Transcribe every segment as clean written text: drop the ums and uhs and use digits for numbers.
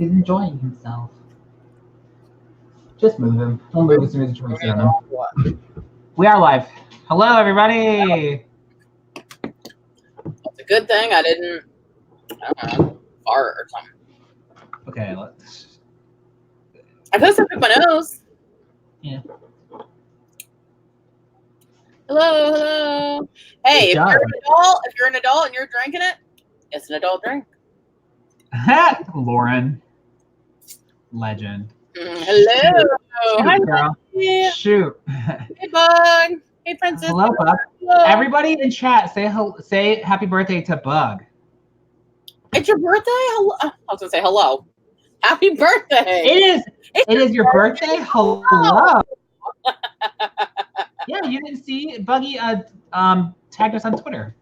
He's enjoying himself. Just move him. We'll move as soon as he turns 7. We are live. Hello, everybody. It's a good thing I didn't, fart or something. Okay, let's. I could have picked my nose. Yeah. Hello. Hey, if you're an adult and you're drinking it, it's an adult drink. Lauren. Legend. Hello. Shoot, Hi, girl. Buggy. Shoot. Hey, Bug. Hey, Princess. Hello, Bug. Hello. Everybody in chat, say happy birthday to Bug. It's your birthday? Hello. I was going to say hello. Happy birthday. It is your birthday? Hello. Yeah, you didn't see Buggy tagged us on Twitter.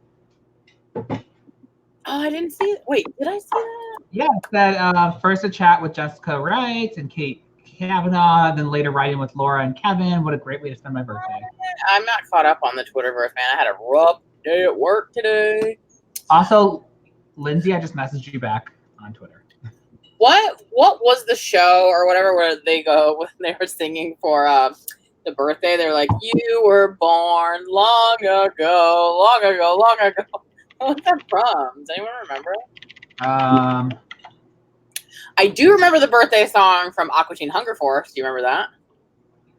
Oh, I didn't see it. Wait, did I see that? Yeah, it said first a chat with Jessica Wright and Kate Kavanaugh, then later writing with Laura and Kevin. What a great way to spend my birthday. I'm not caught up on the Twitterverse, man. I had a rough day at work today. Also, Lindsay, I just messaged you back on Twitter. What was the show or whatever where they go when they were singing for the birthday? They're like, "You were born long ago. What's that from? Does anyone remember? I do remember the birthday song from Aqua Teen Hunger Force. Do you remember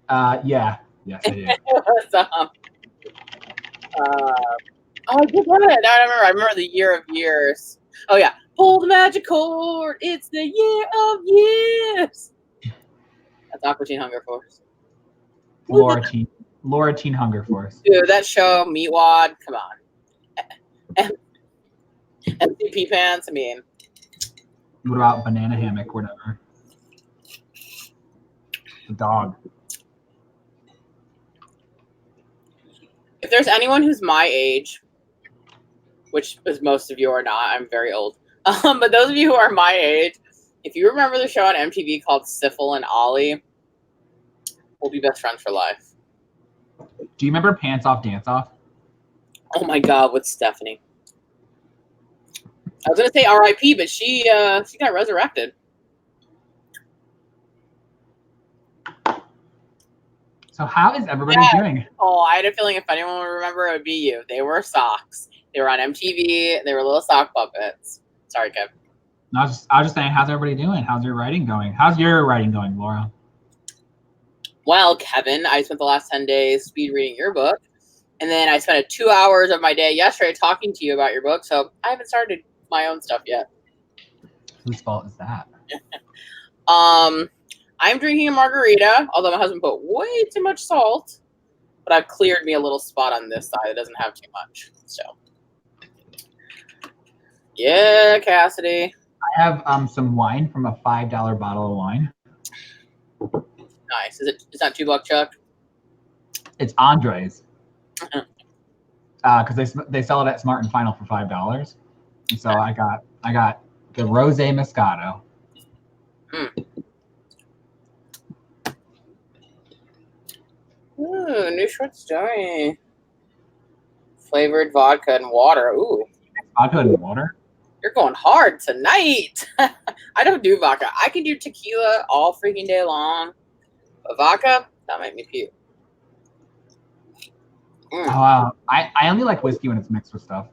that? Yeah. Yes, I do. It was, I did love it. Now I remember the Year of Years. Oh yeah. Pull the magic cord. It's the year of years. That's Aqua Teen Hunger Force. Laura Teen Hunger Force. Dude, that show, Meatwad, come on. MCP Pants, I mean. What about Banana Hammock, whatever? The dog. If there's anyone who's my age, which is most of you are not, I'm very old. But those of you who are my age, if you remember the show on MTV called Syphil and Ollie, we'll be best friends for life. Do you remember Pants Off, Dance Off? Oh my God, with Stephanie. I was gonna say R.I.P., but she got resurrected. So how is everybody doing? Oh, I had a feeling if anyone would remember, it would be you. They were socks. They were on MTV. They were little sock puppets. Sorry, Kev. I was just saying, how's everybody doing? How's your writing going? How's your writing going, Laura? Well, Kevin, I spent the last 10 days speed reading your book. And then I spent 2 hours of my day yesterday talking to you about your book. So I haven't started my own stuff yet. Whose fault is that? I'm drinking a margarita, although my husband put way too much salt. But I've cleared me a little spot on this side that doesn't have too much. So, yeah, Cassidy. I have some wine from a $5 bottle of wine. Nice. It's not $2 Chuck? It's Andre's. Because they sell it at Smart and Final for $5. And so I got the Rosé Moscato. Ooh, new short story. Flavored vodka and water. Ooh. Vodka and water? You're going hard tonight. I don't do vodka. I can do tequila all freaking day long. But vodka, that might me puke. Oh, wow. I only like whiskey when it's mixed with stuff.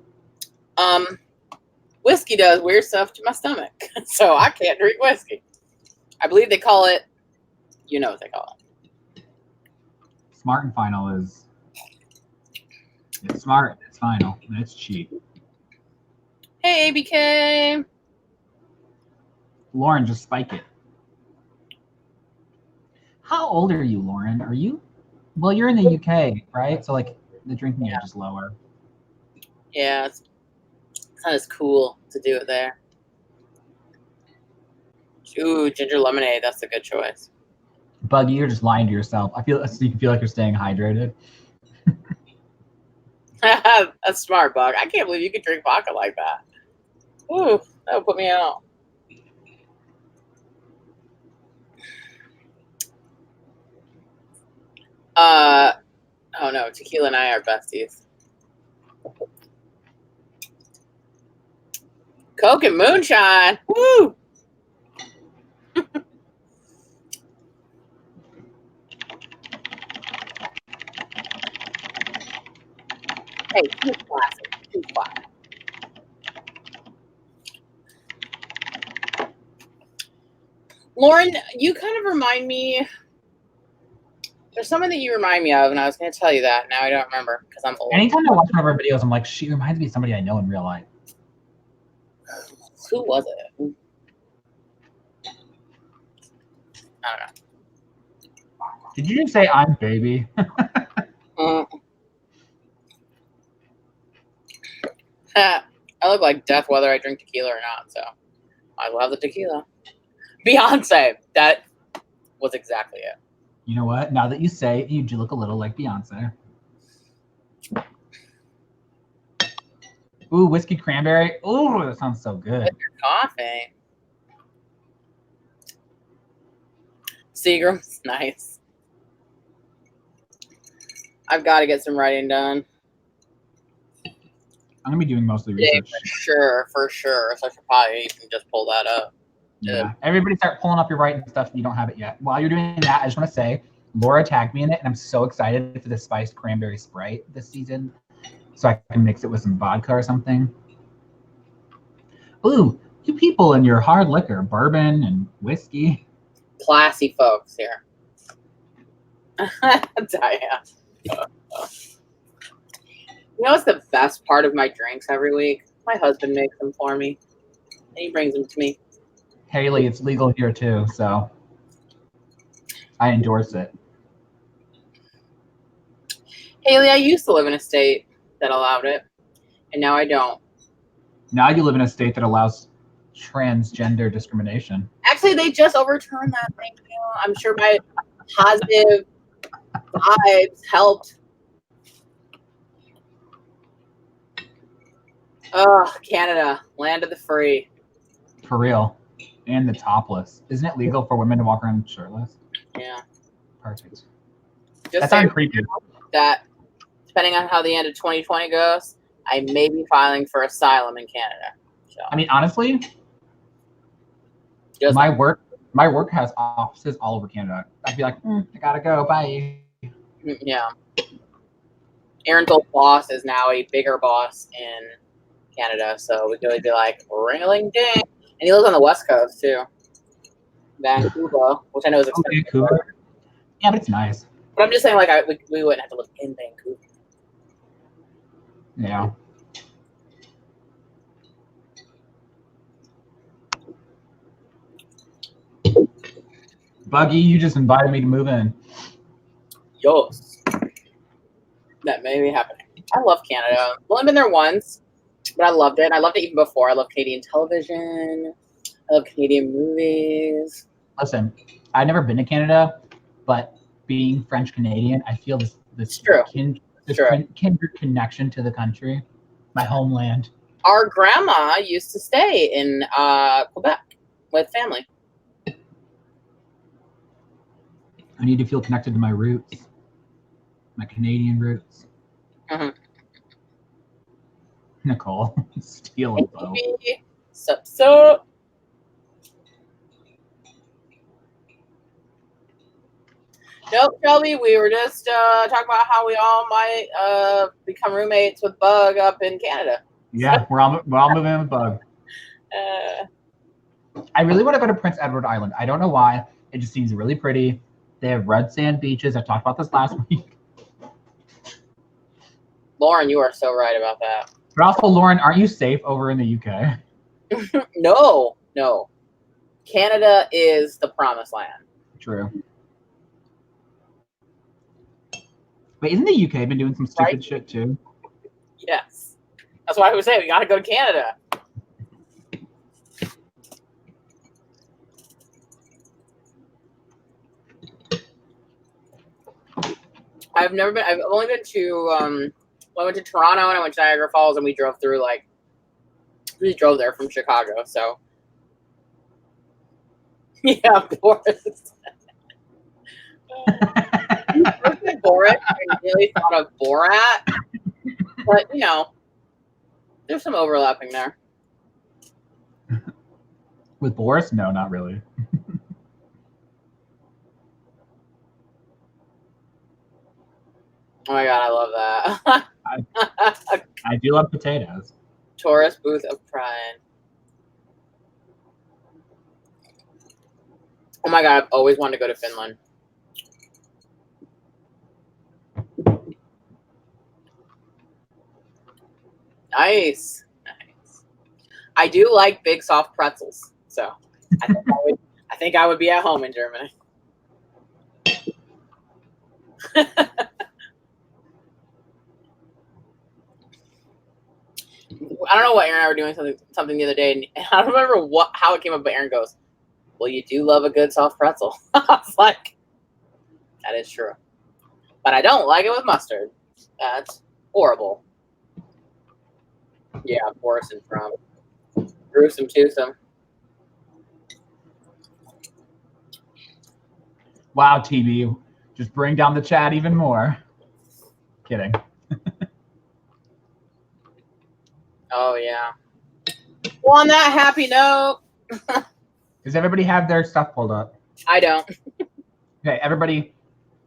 Whiskey does weird stuff to my stomach. So I can't drink whiskey. I believe they call it, you know what they call it. Smart and Final is, it's smart, it's final, and it's cheap. Hey, ABK. Lauren, just spike it. How old are you, Lauren? Are you? Well, you're in the UK, right? So, like, the drinking age is lower. Yeah, it's not as cool to do it there. Ooh, ginger lemonade. That's a good choice. Buggy, you're just lying to yourself. You feel like you're staying hydrated. That's smart, Bug. I can't believe you could drink vodka like that. Ooh, that would put me out. Oh no, tequila and I are besties. Coke and moonshine. Woo! Hey, she's classic. She's classic. Lauren, you kind of remind me. There's someone that you remind me of, and I was going to tell you that. Now I don't remember because I'm old. Anytime I watch one of her videos, I'm like, she reminds me of somebody I know in real life. Who was it? I don't know. Did you just say I'm baby? I look like death whether I drink tequila or not, so I will have the tequila. Beyonce. That was exactly it. You know what? Now that you say it, you do look a little like Beyonce. Ooh, whiskey cranberry. Ooh, that sounds so good. With your coffee. Seagram's nice. I've got to get some writing done. I'm gonna be doing most of the research. Yeah, for sure. So I should probably even just pull that up. Yeah. Everybody start pulling up your writing stuff if you don't have it yet. While you're doing that, I just want to say Laura tagged me in it, and I'm so excited for the spiced cranberry Sprite this season, so I can mix it with some vodka or something. Ooh, you people and your hard liquor, bourbon and whiskey. Classy folks here. Diane. You know what's the best part of my drinks every week? My husband makes them for me, and he brings them to me. Haley, it's legal here too, so I endorse it. Haley, I used to live in a state that allowed it, and now I don't. Now you live in a state that allows transgender discrimination. Actually, they just overturned that. Thank you. I'm sure my positive vibes helped. Oh, Canada, land of the free. For real. And the topless. Isn't it legal for women to walk around shirtless? Yeah. Perfect. Just that sounds creepy. That, depending on how the end of 2020 goes, I may be filing for asylum in Canada. So. I mean, honestly, my work has offices all over Canada. I'd be like, I gotta go. Bye. Yeah. Aaron's old boss is now a bigger boss in Canada, so we could always be like, ring-a-ling ding. And he lives on the West Coast too, Vancouver, which I know is expensive. Vancouver. Yeah, but it's nice. But I'm just saying, like, we wouldn't have to live in Vancouver. Yeah. Buggy, you just invited me to move in. Yes. That may be happening. I love Canada. I've only been there once, but I loved it. I loved it even before. I love Canadian television. I love Canadian movies. Listen, I've never been to Canada, but being French Canadian, I feel this kindred connection to the country, my homeland. Our grandma used to stay in Quebec with family. I need to feel connected to my roots, my Canadian roots. Mm-hmm. Nicole, steal it though. So. Nope, Shelby, we were just talking about how we all might become roommates with Bug up in Canada. Yeah, we're all moving in with Bug. I really want to go to Prince Edward Island. I don't know why. It just seems really pretty. They have red sand beaches. I talked about this last week. Lauren, you are so right about that. But also, Lauren, aren't you safe over in the UK? No. Canada is the promised land. True. Wait, isn't the UK been doing some stupid shit too? Yes. That's why I was saying we gotta go to Canada. I've only been to I went to Toronto and I went to Niagara Falls and we drove through we drove there from Chicago, so yeah, of course. Borat, I really thought of Borat, but there's some overlapping there. With Boris? No, not really. Oh my god, I love that. I do love potatoes. Taurus Booth of Pride. Oh my god, I've always wanted to go to Finland. Nice. Nice. I do like big soft pretzels, so I think I would be at home in Germany. I don't know what Aaron and I were doing something the other day, and I don't remember how it came up, but Aaron goes, "Well, you do love a good soft pretzel." I was like, "That is true," but I don't like it with mustard. That's horrible. Yeah, Boris and Trump. Gruesome twosome. Wow, TV, just bring down the chat even more. Kidding. Oh yeah. Well, on that happy note. Does everybody have their stuff pulled up? I don't. Okay, everybody,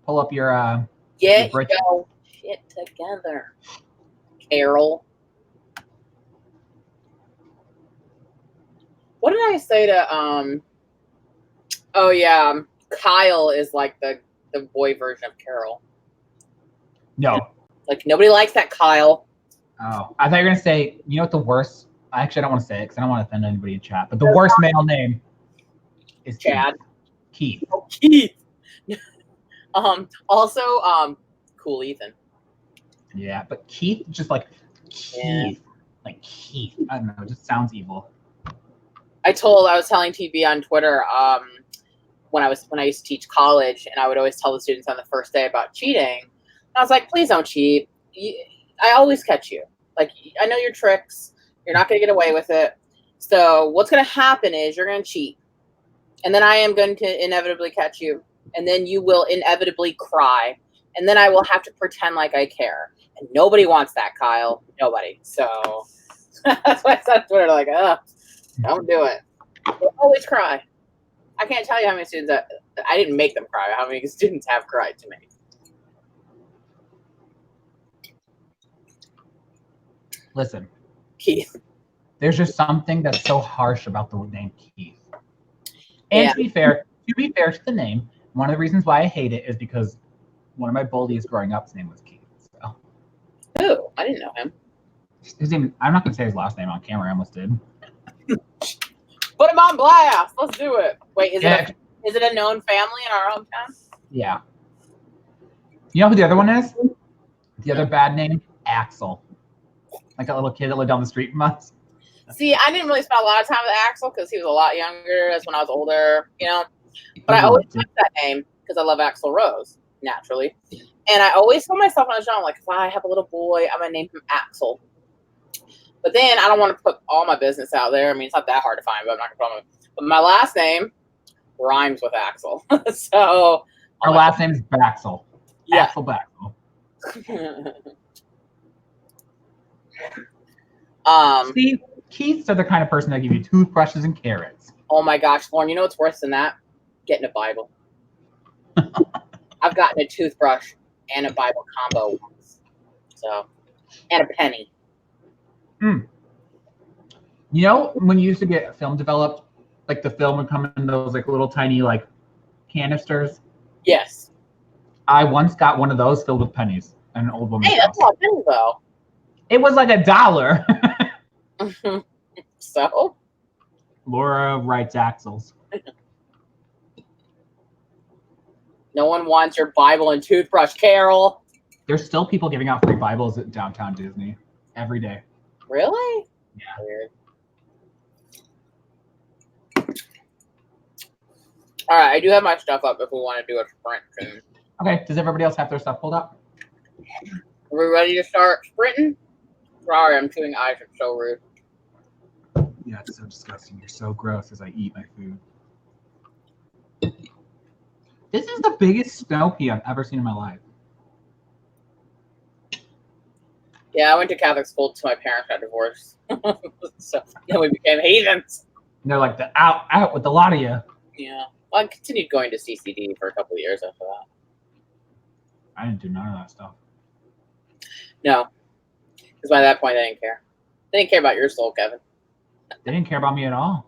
pull up your get your shit together, Carol. What did I say to oh yeah, Kyle is like the boy version of Carol. No. Like nobody likes that Kyle. Oh, I thought you were gonna say, you know what the worst? Actually, I don't want to say it because I don't want to offend anybody in chat. But the worst male name is Chad. Keith. Oh, Keith. Also, cool Ethan. Yeah, but Keith, just like Keith, yeah. like Keith. I don't know, it just sounds evil. I was telling TV on Twitter, when I used to teach college, and I would always tell the students on the first day about cheating. And I was like, please don't cheat. I always catch you. Like, I know your tricks. You're not going to get away with it. So what's going to happen is you're going to cheat. And then I am going to inevitably catch you. And then you will inevitably cry. And then I will have to pretend like I care. And nobody wants that, Kyle. Nobody. So that's why I said on Twitter, like, don't do it. They'll always cry. I can't tell you how many students I didn't make them cry. How many students have cried to me. Listen, Keith. There's just something that's so harsh about the name Keith. And yeah. to be fair to the name, one of the reasons why I hate it is because one of my bullies growing up's name was Keith. So. Oh, I didn't know him. His name. I'm not going to say his last name on camera. I almost did. Put him on blast. Let's do it. Wait, is it a known family in our hometown? Yeah. You know who the other one is? The other bad name? Axel. Like a little kid that lived down the street from us. See, I didn't really spend a lot of time with Axel because he was a lot younger. That's when I was older, you know. But I always liked that name because I love Axl Rose, naturally. And I always told myself on the show, I'm like, if I have a little boy, I'm going to name him Axel. But then I don't want to put all my business out there. I mean, it's not that hard to find, but I'm not going to put it. But my last name rhymes with Axel. So our last name is Baxel. Yeah. Axel Baxel. See, Keiths are the kind of person that give you toothbrushes and carrots. Oh my gosh, Lauren, you know what's worse than that? Getting a Bible. I've gotten a toothbrush and a Bible combo once. So, and a penny. You know, when you used to get film developed, like the film would come in those like little tiny like canisters? Yes. I once got one of those filled with pennies at an old woman's house. Hey, that's a lot of pennies though. It was like $1. So? Laura writes Axles. No one wants your Bible and toothbrush, Carol. There's still people giving out free Bibles at downtown Disney every day. Really? Yeah. Weird. All right, I do have my stuff up if we want to do a sprint soon. Okay, does everybody else have their stuff pulled up? Are we ready to start sprinting? Sorry, I'm chewing ice. It's so rude. Yeah, it's so disgusting. You're so gross as I eat my food. This is the biggest snow pea I've ever seen in my life. Yeah, I went to Catholic school until my parents got divorced. So then we became heathens. And they're like, out with a lot of you. Yeah. Well, I continued going to CCD for a couple of years after that. I didn't do none of that stuff. No. Because by that point, they didn't care. They didn't care about your soul, Kevin. They didn't care about me at all.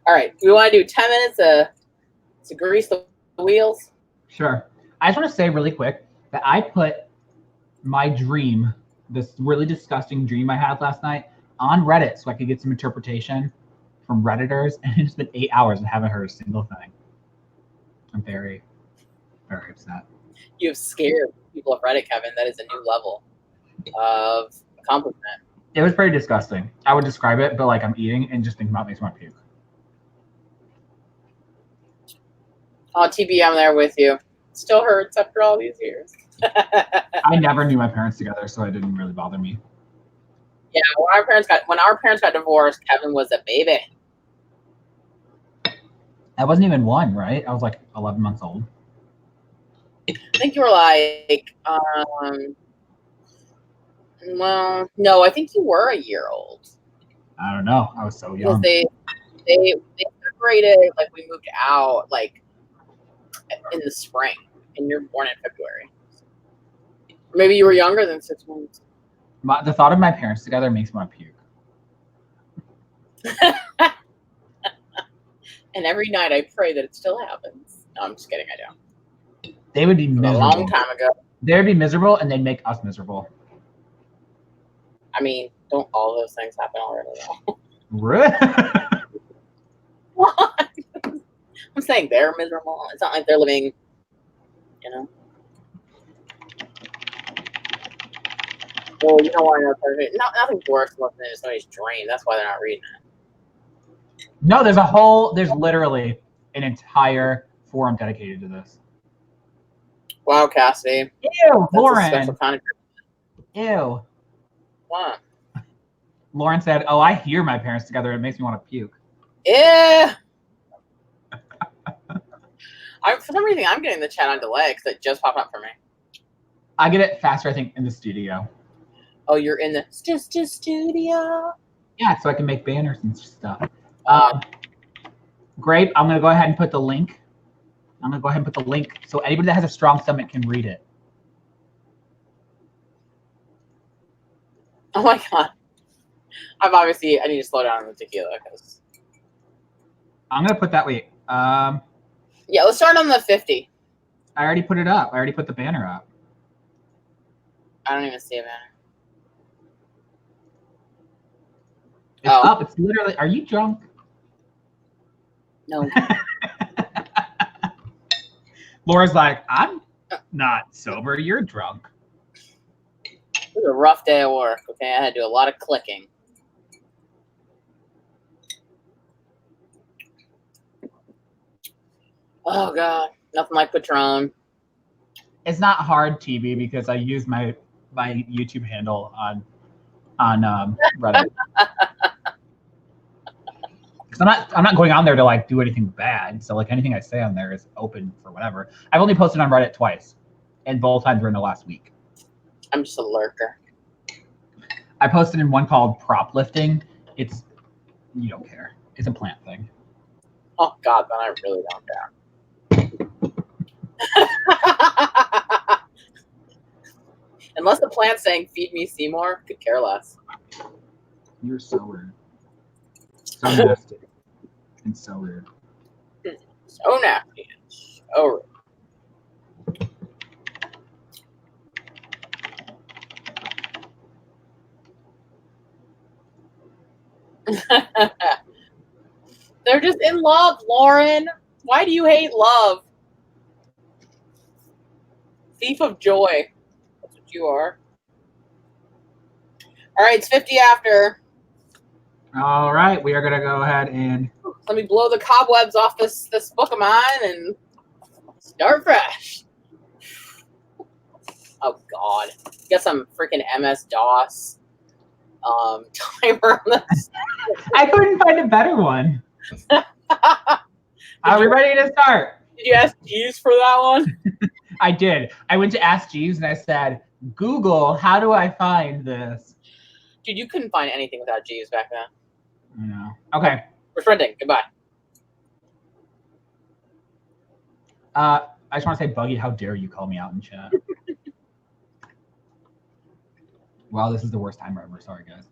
All right. We want to do 10 minutes to grease the wheels. Sure. I just want to say really quick that I put my dream, this really disgusting dream I had last night, on Reddit so I could get some interpretation from Redditors, and it's been 8 hours and haven't heard a single thing. I'm very, very upset. You have scared people of Reddit, Kevin. That is a new level of accomplishment. It was pretty disgusting. I would describe it, but like I'm eating and just thinking about it makes me want to puke. Oh, TB, I'm there with you. Still hurts after all these years. I never knew my parents together, so it didn't really bother me. Yeah, when our parents got divorced, Kevin was a baby. I wasn't even one, right? I was like 11 months old. I think you were like, well, no, I think you were a year old. I don't know. I was so young. Because they separated, like we moved out like in the spring, and you're born in February. Maybe you were younger than 6 months. The thought of my parents together makes me want to puke. And every night I pray that it still happens. No, I'm just kidding. I don't. They would be miserable. A long time ago. They would be miserable, and they'd make us miserable. I mean, don't all those things happen already? Really? What? I'm saying they're miserable. It's not like they're living, you know. Well, you don't want to know. Nothing worse than listening to somebody's dream. That's why they're not reading it. No, there's literally an entire forum dedicated to this. Wow, Cassidy. Ew, Lauren. That's a special kind of. Ew. What? Lauren said, "Oh, I hear my parents together. It makes me want to puke." Yeah. For some reason, I'm getting the chat on delay because it just popped up for me. I get it faster, I think, in the studio. Oh, you're in the studio? Yeah, so I can make banners and stuff. Grape, I'm going to go ahead and put the link. So anybody that has a strong stomach can read it. Oh my God. I need to slow down on the tequila because. I'm going to put that, wait. Yeah, let's start on the 50. I already put it up. I already put the banner up. I don't even see a banner. It's up. It's literally, are you drunk? No. Laura's like, I'm not sober. You're drunk. It was a rough day at work. Okay, I had to do a lot of clicking. Oh God, nothing like Patron. It's not hard, TB, because I use my YouTube handle on Reddit. Because I'm not going on there to like do anything bad. So like anything I say on there is open for whatever. I've only posted on Reddit twice, and both times were in the last week. I'm just a lurker. I posted in one called prop lifting. You don't care. It's a plant thing. Oh God, then I really don't care. Unless the plant's saying "Feed me, Seymour," could care less. You're so weird. So nasty. And so weird. So nasty. So rude. They're just in love, Lauren. Why do you hate love? Thief of joy. That's what you are. All right, it's 50 after. All right, we are going to go ahead and... Let me blow the cobwebs off this book of mine and start fresh. Oh, God. Get some freaking MS-DOS timer on this. I couldn't find a better one. Are we ready to start? Did you ask Jeeves for that one? I did. I went to Ask Jeeves and I said, Google, how do I find this? Dude, you couldn't find anything without Jeeves back then. I know. Okay. We're sprinting. Goodbye. I just want to say, Buggy, how dare you call me out in chat? Wow, this is the worst time ever. Sorry, guys.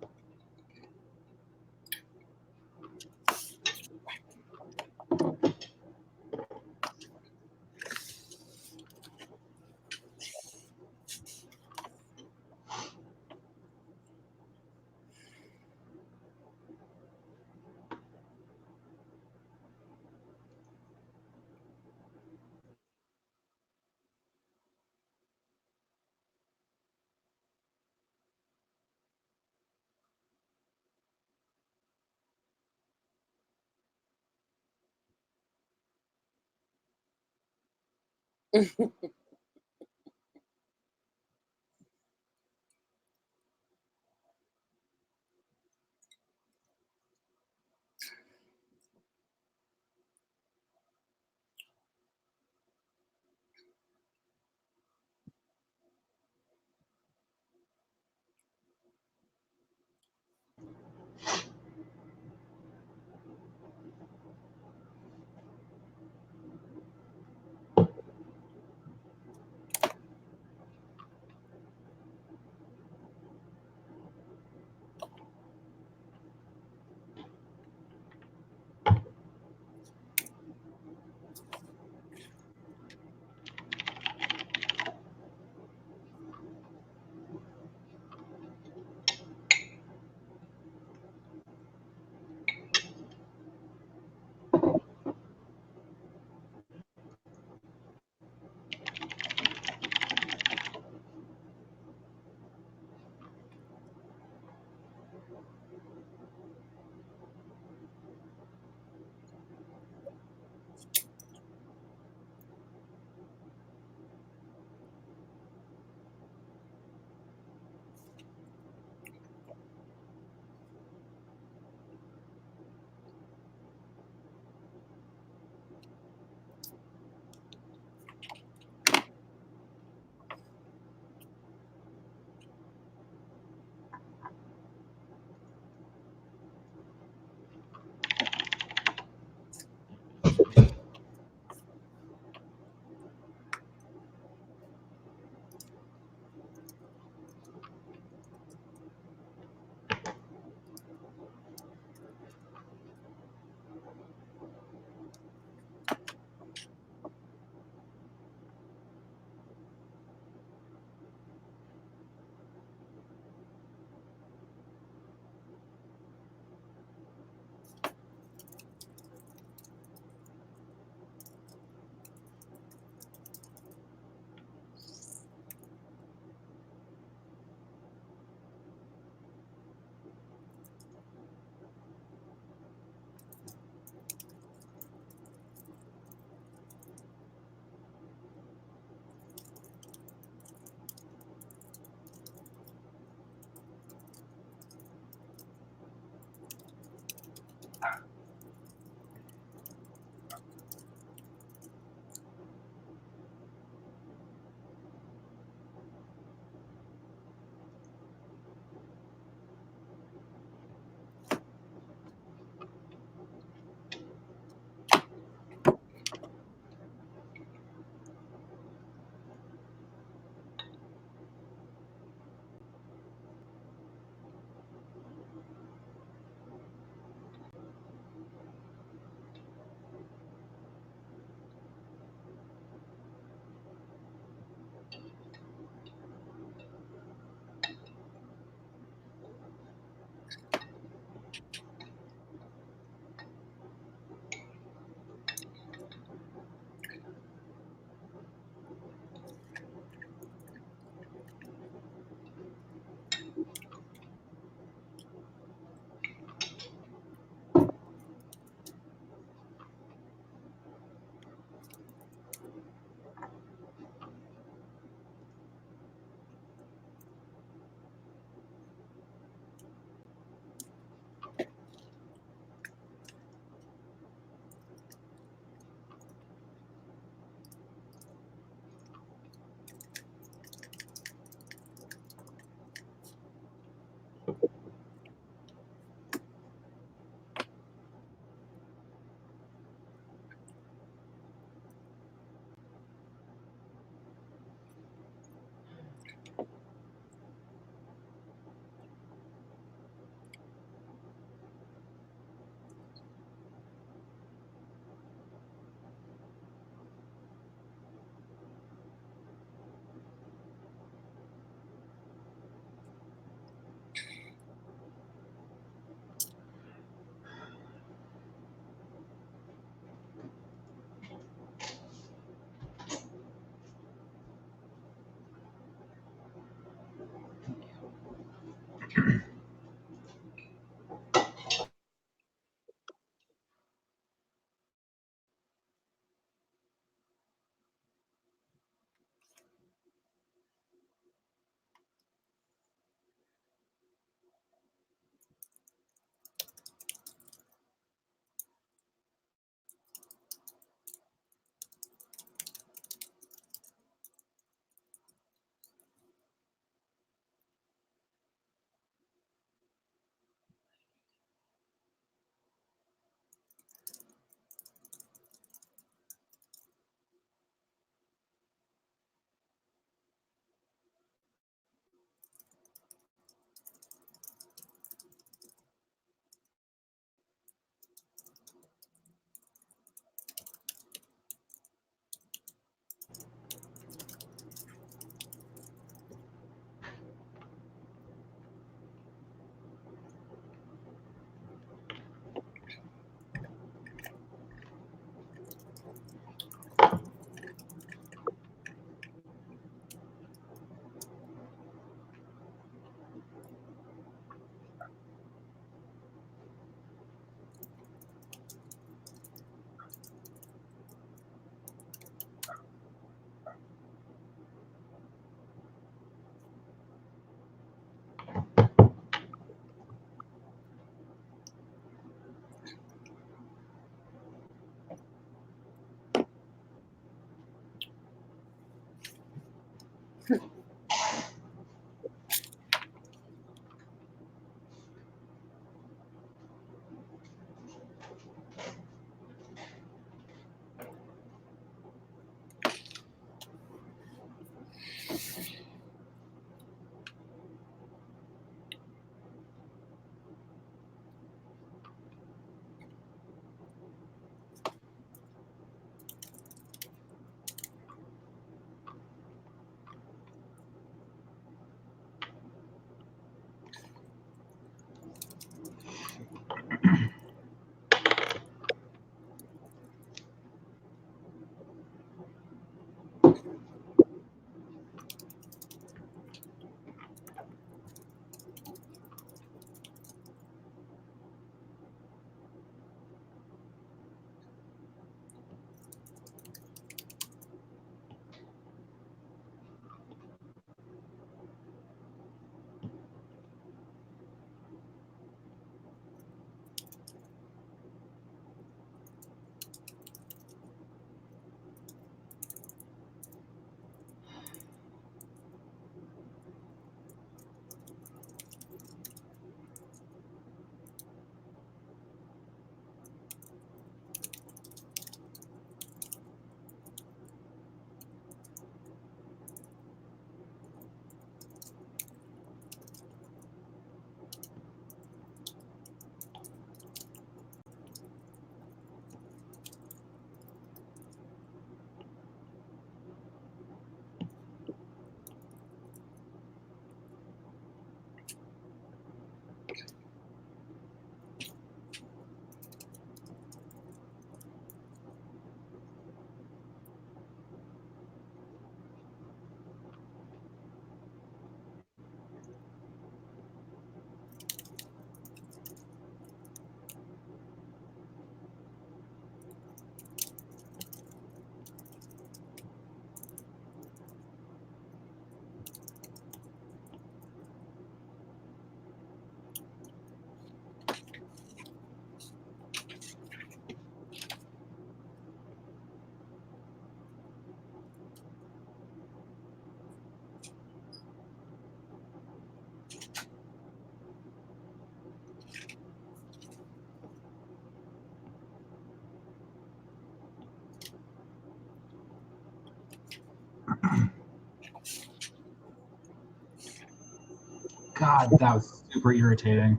God, that was super irritating.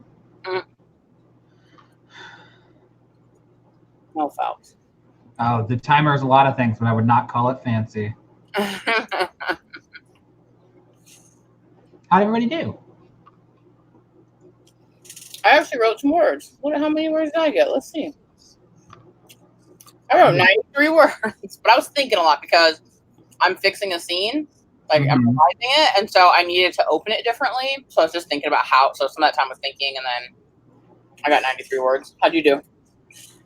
No fouls. Oh, the timer is a lot of things, but I would not call it fancy. How'd everybody do? I actually wrote some words. How many words did I get? Let's see. I wrote 93 words, but I was thinking a lot because I'm fixing a scene, like emphasizing it, and so I needed to open it differently. So I was just thinking about how. So some of that time was thinking, and then I got 93 words. How'd you do?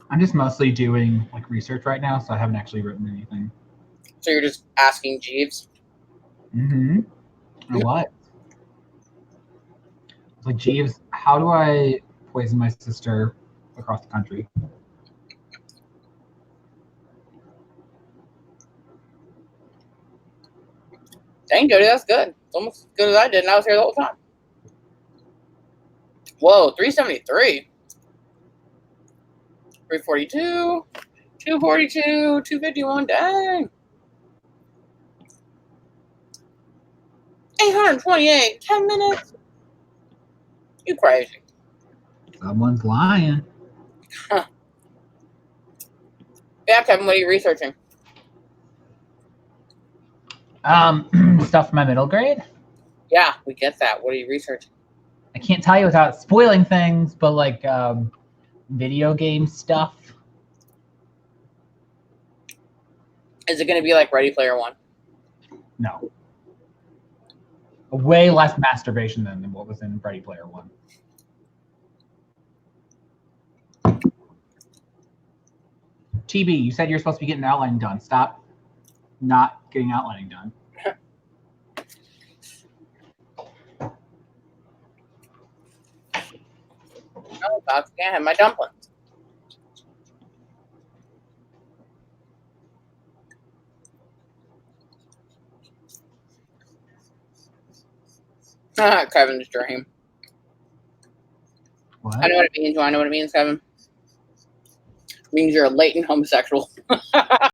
I'm just mostly doing like research right now, so I haven't actually written anything. So you're just asking Jeeves? Mm-hmm. Or what? It's like, Jeeves, how do I poison my sister across the country? Dang, Jody, that's good. It's almost as good as I did, and I was here the whole time. Whoa, 373. 342. 242. 251. Dang. 828. 10 minutes. You crazy. Someone's lying. Huh. Yeah, Kevin, what are you researching? Stuff for my middle grade. Yeah, we get that. What are you researching? I can't tell you without spoiling things, but like video game stuff. Is it going to be like Ready Player One? No. Way less masturbation than what was in Ready Player One. TB, you said you're supposed to be getting outlining done. Stop not getting outlining done. No, Fox can't have my dumplings. Kevin's dream. What? I know what it means. Do I know what it means, Kevin? It means you're a latent homosexual. I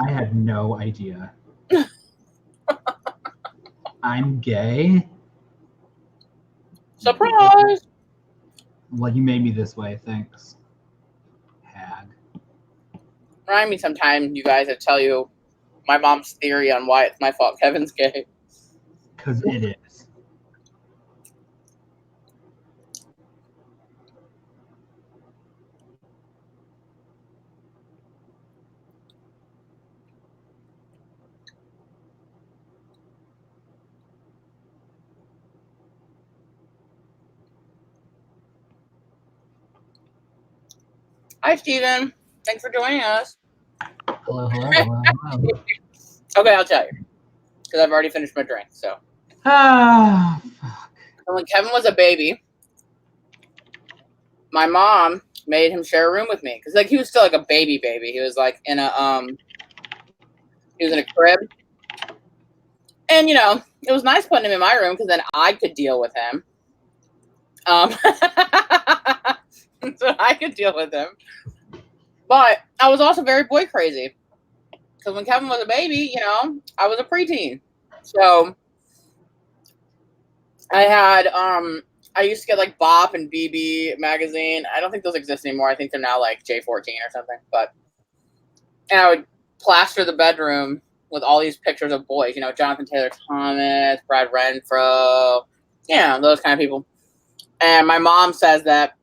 had no idea. I'm gay. Surprise! Well, you made me this way. Thanks. Hag. Remind me sometime, you guys, to tell you my mom's theory on why it's my fault Kevin's gay. Because it is. Hi, Steven. Thanks for joining us. Hello, hello, hello, hello. Okay, I'll tell you. Because I've already finished my drink, so. Ah, fuck. And when Kevin was a baby, my mom made him share a room with me. Because, like, he was still, like, a baby. He was, like, in a, he was in a crib. And, you know, it was nice putting him in my room because then I could deal with him. So I could deal with him. But I was also very boy crazy. Because when Kevin was a baby, you know, I was a preteen. So I had, I used to get like Bop and BB magazine. I don't think those exist anymore. I think they're now like J14 or something. And I would plaster the bedroom with all these pictures of boys, you know, Jonathan Taylor Thomas, Brad Renfro, you know, those kind of people. And my mom says that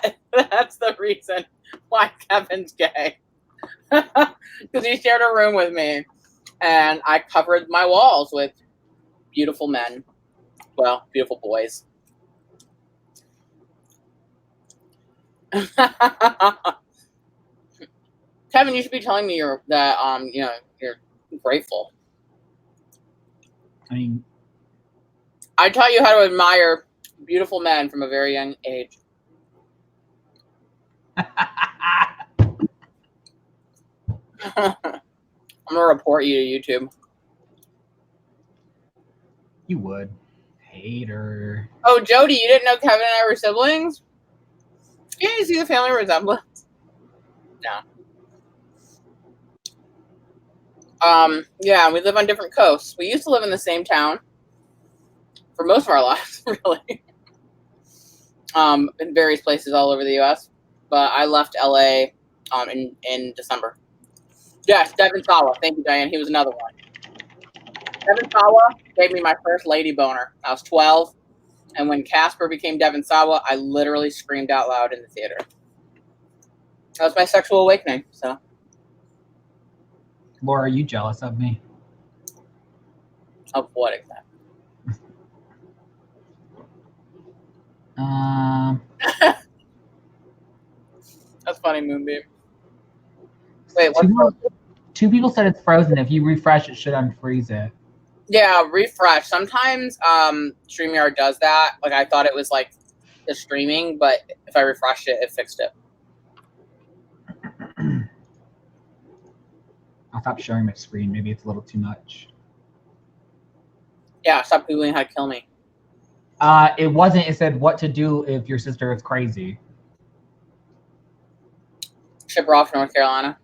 that's the reason why Kevin's gay. Because he shared a room with me. And I covered my walls with beautiful men. Well, beautiful boys. Kevin, you should be telling me that you know, you're grateful. I mean, I taught you how to admire beautiful men from a very young age. I'm gonna report you to YouTube. you would. Hater. Oh, Jody, you didn't know Kevin and I were siblings? You didn't see the family resemblance? No. Yeah, we live on different coasts. We used to live in the same town for most of our lives, really. In various places all over the U.S. But I left LA in December. Yes, Devin Sawa. Thank you, Diane. He was another one. Devin Sawa gave me my first lady boner. I was 12, and when Casper became Devin Sawa, I literally screamed out loud in the theater. That was my sexual awakening. So Laura, are you jealous of me? Of what exactly? That's funny, Moonbeam. Wait, two people said it's frozen. If you refresh, it should unfreeze it. Yeah, refresh. Sometimes StreamYard does that. Like, I thought it was like the streaming, but if I refreshed it, it fixed it. I'll stop sharing my screen. Maybe it's a little too much. Yeah, stop Googling how to kill me. It wasn't. It said what to do if your sister is crazy. Ship her off to North Carolina.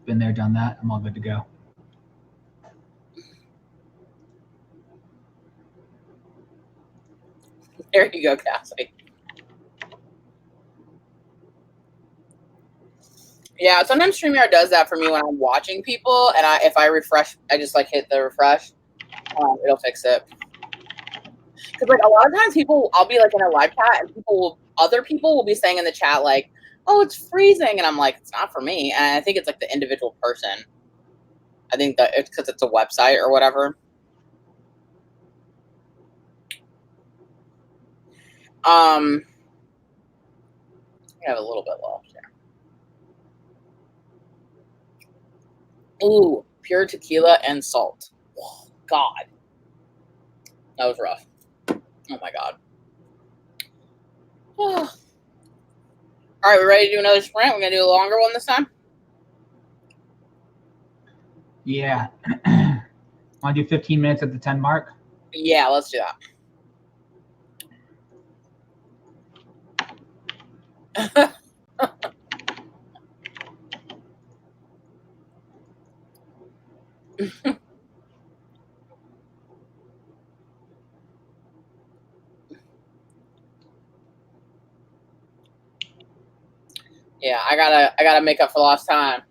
Been there, done that. I'm all good to go. There you go, Cassie. Yeah, sometimes StreamYard does that for me when I'm watching people, and if I refresh, I just like hit the refresh, it'll fix it. Because like a lot of times I'll be like in a live chat, and other people will be saying in the chat like, "Oh, it's freezing," and I'm like, "It's not for me." And I think it's like the individual person. I think that it's because it's a website or whatever. I have a little bit left there. Ooh, pure tequila and salt. Oh, God. That was rough. Oh, my God. All right, we ready to do another sprint? We're going to do a longer one this time? Yeah. Want to do 15 minutes at the 10 mark? Yeah, let's do that. Yeah, I gotta make up for lost time.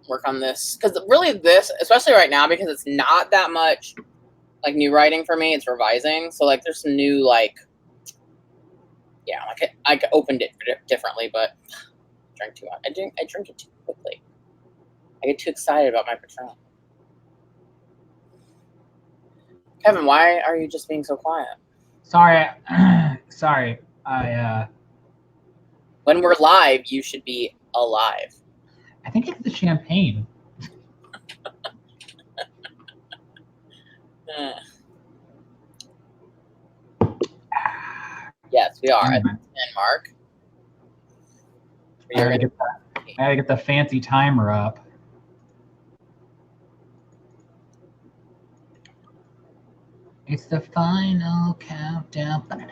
Work on this. Because really this, especially right now, because it's not that much like new writing for me, it's revising. So like there's some new like, yeah, like I opened it differently, but I drank too much. I drink it too quickly. I get too excited about my Patron. Kevin, why are you just being so quiet? Sorry. Sorry. When we're live, you should be alive. I think it's the champagne. Yes, we are at the 10 mark. I gotta get the fancy timer up. It's the final countdown. There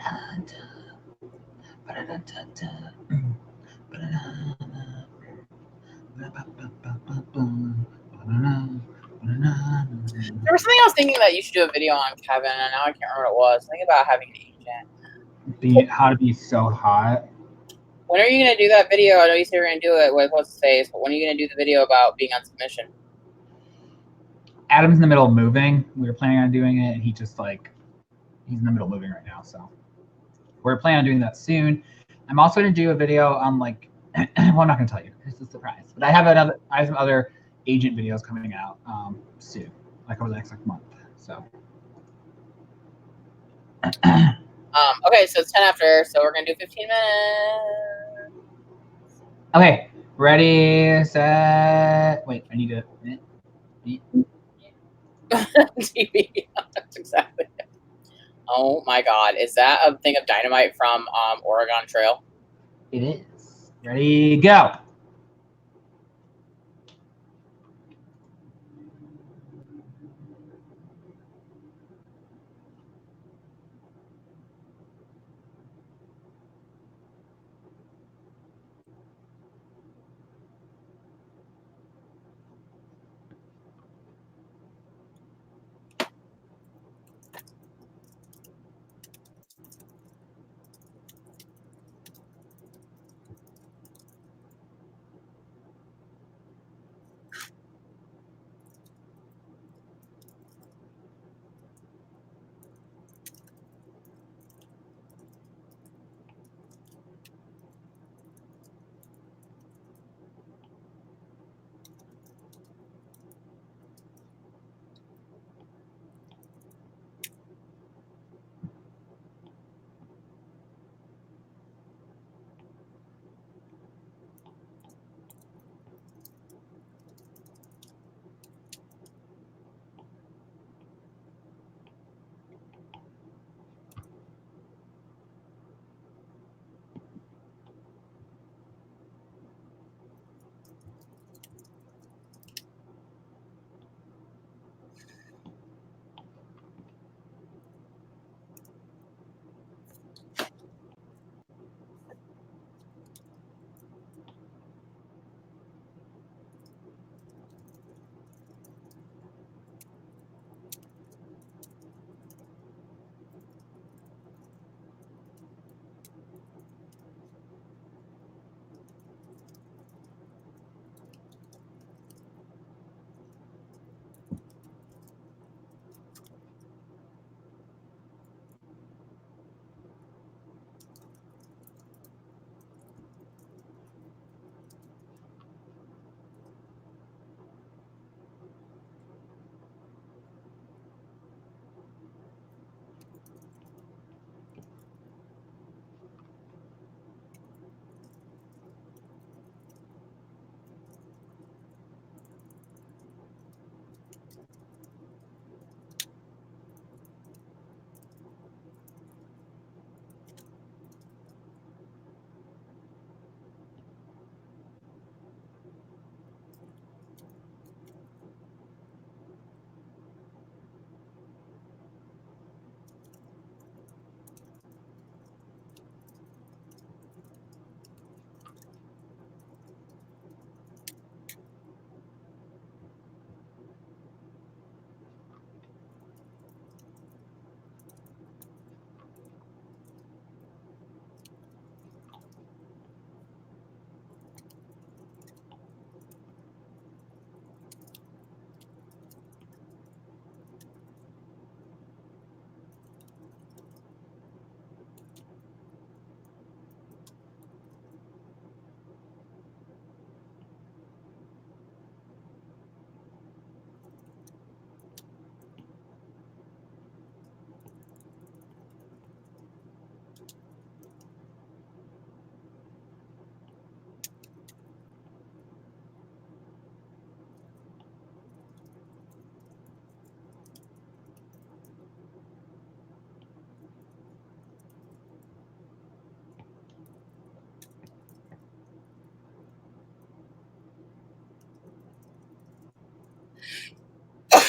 was something I was thinking that you should do a video on, Kevin, and now I can't remember what it was. Think about having an agent. How to be so hot. When are you going to do that video? I know you said you're going to do it with what's his face, but when are you going to do the video about being on submission? Adam's in the middle of moving. We were planning on doing it, and he's in the middle of moving right now. So we're planning on doing that soon. I'm also going to do a video on like, well, I'm not going to tell you. It's a surprise. But I have some other agent videos coming out soon, like over the next month. So. Okay, so it's 10 after, so we're going to do 15 minutes. Okay, ready, set. Wait, I need to. TV. That's exactly it. Oh my God. Is that a thing of dynamite from Oregon Trail? It is. Ready, go.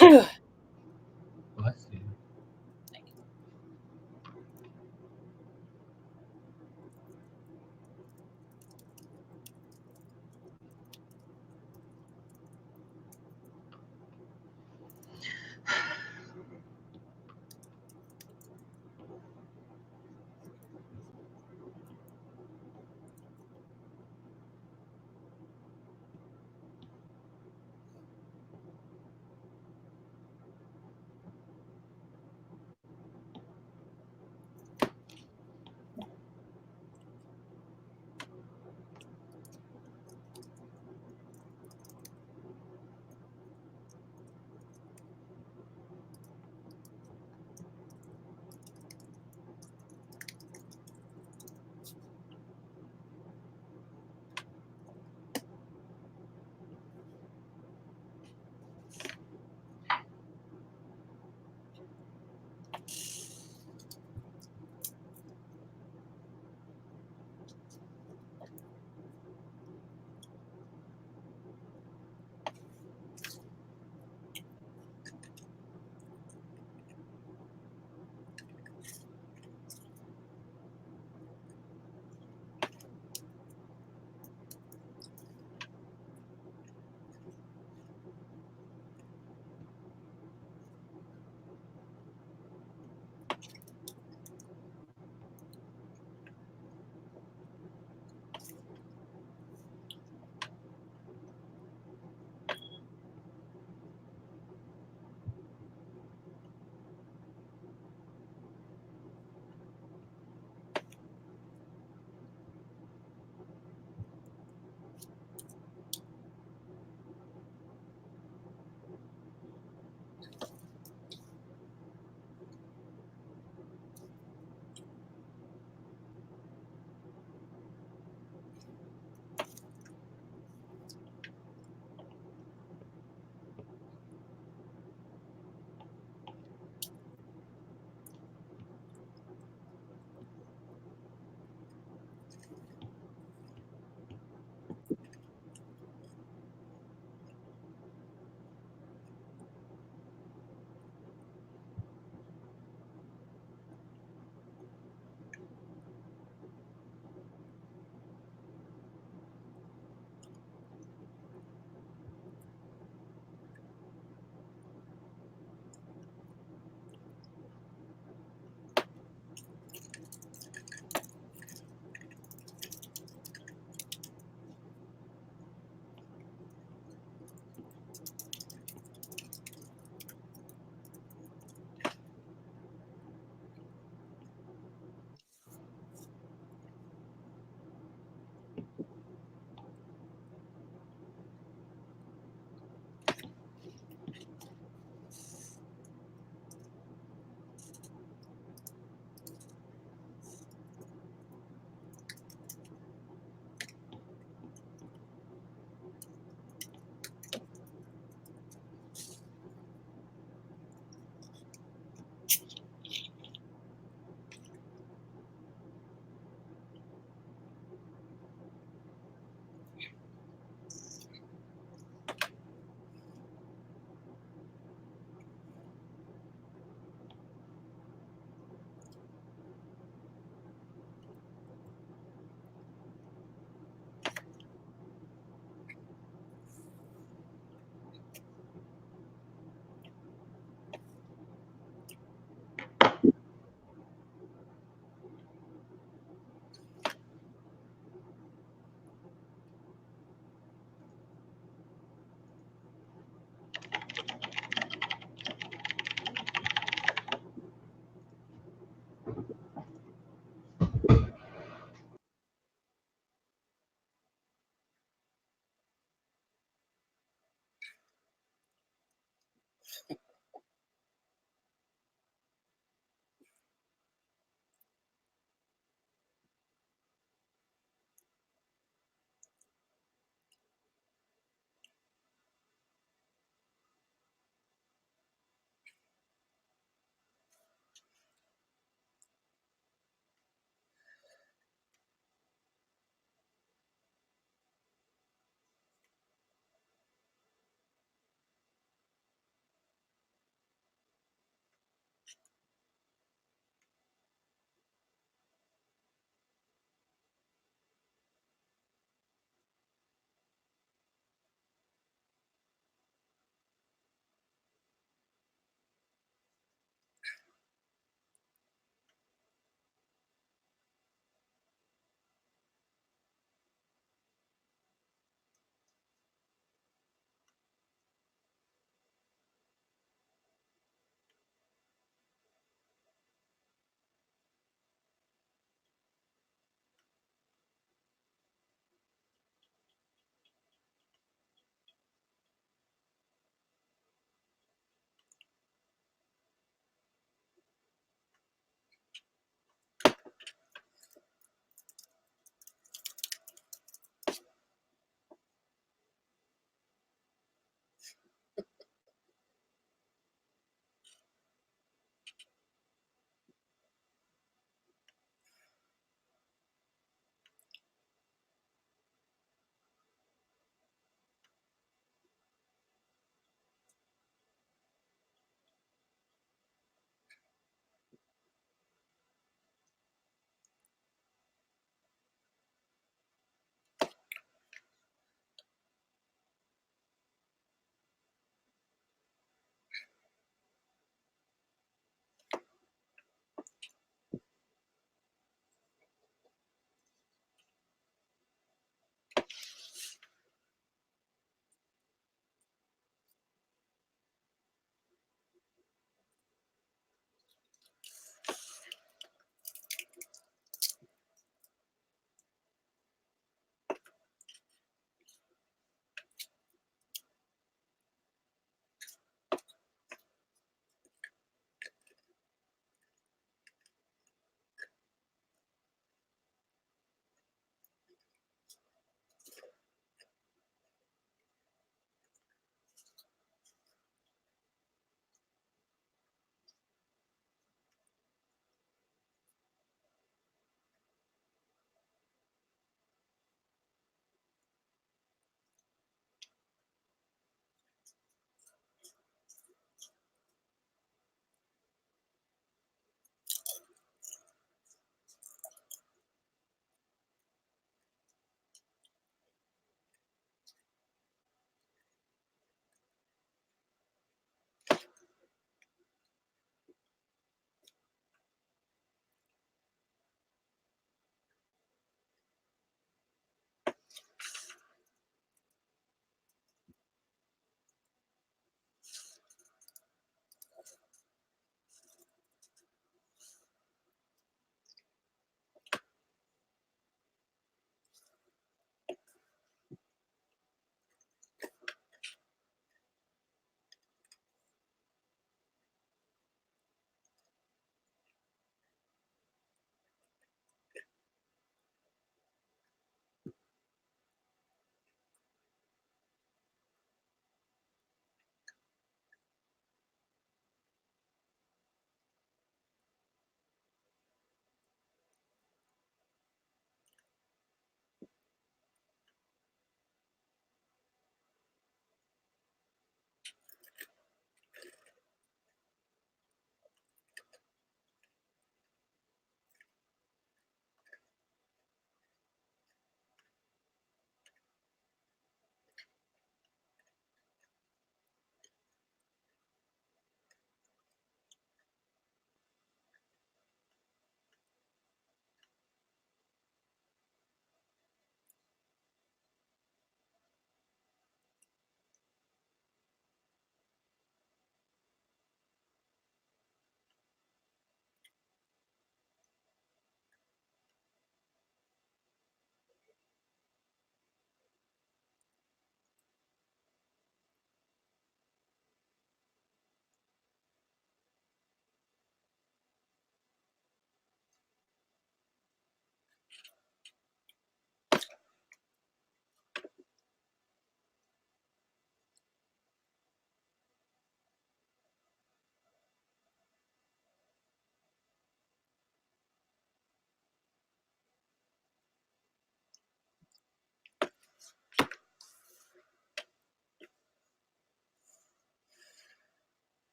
Bless you.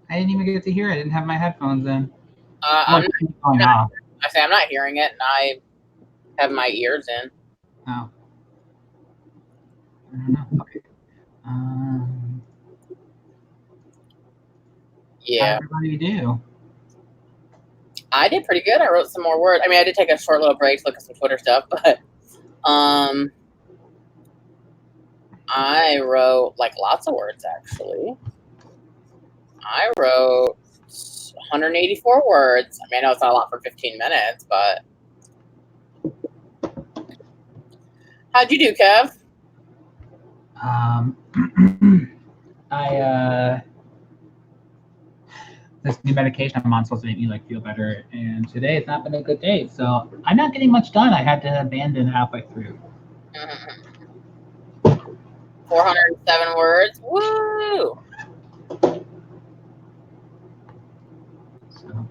I didn't even get to hear it. I didn't have my headphones in. I'm not hearing it, and I have my ears in. Oh. I don't know. Okay. Yeah. How did everybody do? I did pretty good. I wrote some more words. I mean, I did take a short little break to look at some Twitter stuff, but I wrote like lots of words actually. I wrote 184 words. I mean, I know it's not a lot for 15 minutes, but how'd you do, Kev? This new medication I'm on supposed to make me like feel better, and today it's not been a good day, so I'm not getting much done. I had to abandon halfway through. 407 words. Woo! So.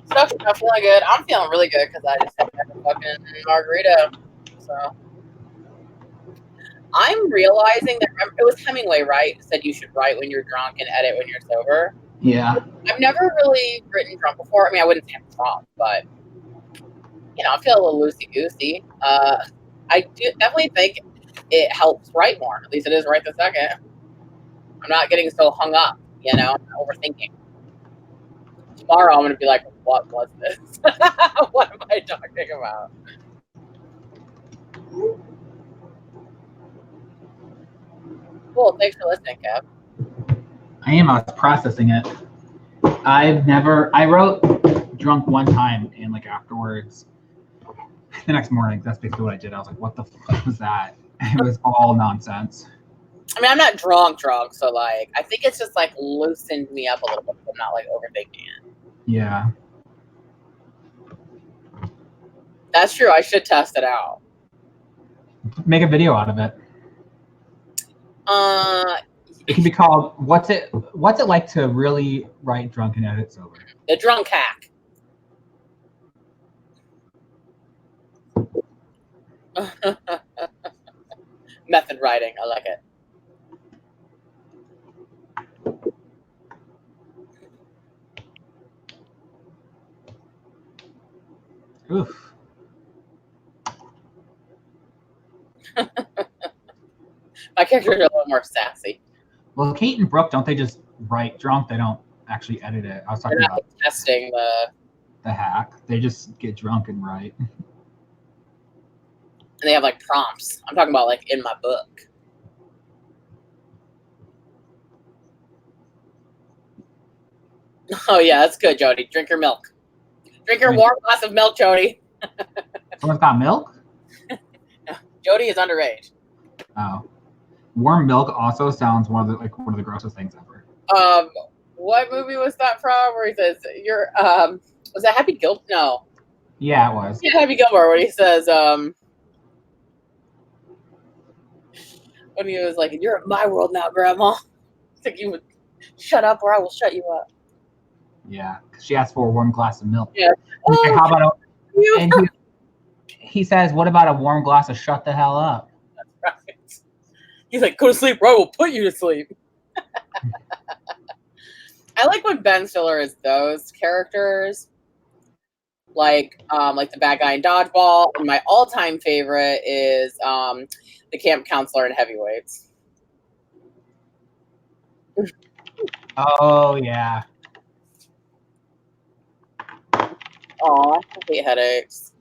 Stuff's not feeling good. I'm feeling really good because I just had a fucking margarita. So I'm realizing that it was Hemingway, right? Said you should write when you're drunk and edit when you're sober. Yeah. I've never really written drunk before. I mean, I wouldn't say I'm drunk, but you know, I feel a little loosey goosey. I do definitely think it helps write more. At least it is right this second. I'm not getting so hung up, you know, overthinking. Tomorrow I'm gonna be like, what was this? What am I talking about? Cool, thanks for listening, Kev. I was processing it. I wrote drunk one time, and like afterwards, the next morning, that's basically what I did. I was like, what the fuck was that? It was all nonsense. I mean, I'm not drunk, so like, I think it's just like loosened me up a little bit. I'm not like overthinking it. Yeah. That's true. I should test it out. Make a video out of it. It can be called "What's it like to really write drunk and edit sober?" The drunk hack. Method writing. I like it. Oof. My characters are a little more sassy. Well, Kate and Brooke, don't they just write drunk? They don't actually edit it. I was talking about testing the hack. They just get drunk and write. And they have like prompts. I'm talking about like in my book. Oh yeah, that's good, Jody. Drink your milk. Drink your warm glass of milk, Jody. Someone's got milk? Jody is underage. Oh. Warm milk also sounds one of the grossest things ever. What movie was that from? Where he says you're was that Happy Gilmore? No. Yeah, it was. Yeah, Happy Gilmore, when he says when he was like, "You're in my world now, Grandma." It's like, you would shut up or I will shut you up. Yeah, because she asked for a warm glass of milk. Yeah. Okay, how about he says, "What about a warm glass of shut the hell up?" That's right. He's like, "Go to sleep, or I will put you to sleep." I like when Ben Stiller is those characters, like the bad guy in Dodgeball. And my all-time favorite is the camp counselor in Heavyweights. Oh yeah. Aw, I hate headaches.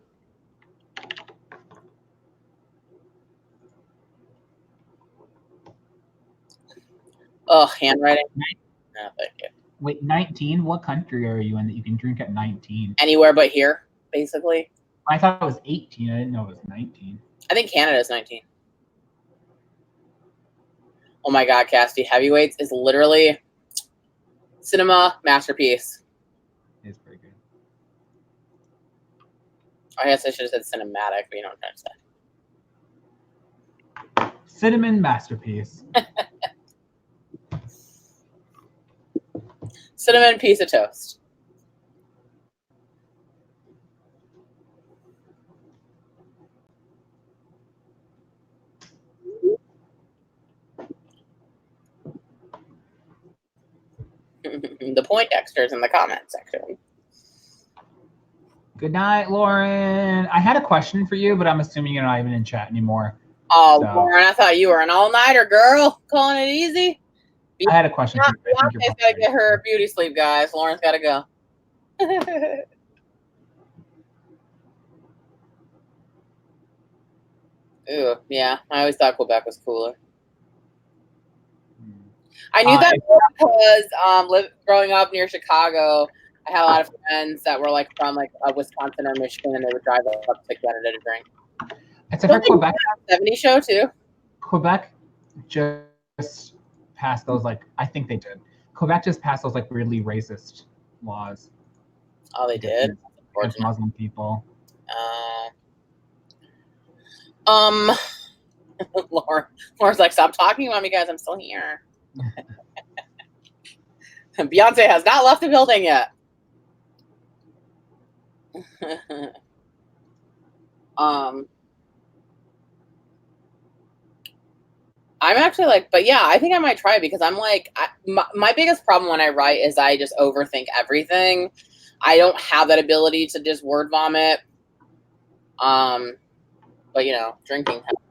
Oh, handwriting. No, thank you. Wait, 19? What country are you in that you can drink at 19? Anywhere but here, basically. I thought it was 18. I didn't know it was 19. I think Canada's 19. Oh my God, Cassidy. Heavyweights is literally Cinema masterpiece. It's pretty good. I guess I should have said cinematic, but you know what I'm trying to say. Cinnamon masterpiece. Cinnamon piece of toast. The Poindexters in the comment section. Good night, Lauren. I had a question for you, but I'm assuming you're not even in chat anymore. Oh, So- Lauren, I thought you were an all-nighter girl. Calling it easy. I had a question for you. I think Beyonce's got to get her beauty sleep, guys. Lauren's got to go. Ooh, yeah. I always thought Quebec was cooler. I knew that because growing up near Chicago, I had a lot of friends that were like from like Wisconsin or Michigan, and they would drive up to Canada to drink. It's a for Quebec. 70 show too. Quebec just passed those I think they did. Quebec just passed those really racist laws. Oh, they did. Against Muslim people. Lauren's like, stop talking about me, guys. I'm still here. Beyonce has not left the building yet. I'm actually but yeah, I think I might try it because I'm my biggest problem when I write is I just overthink everything. I don't have that ability to just word vomit. But you know, drinking helps.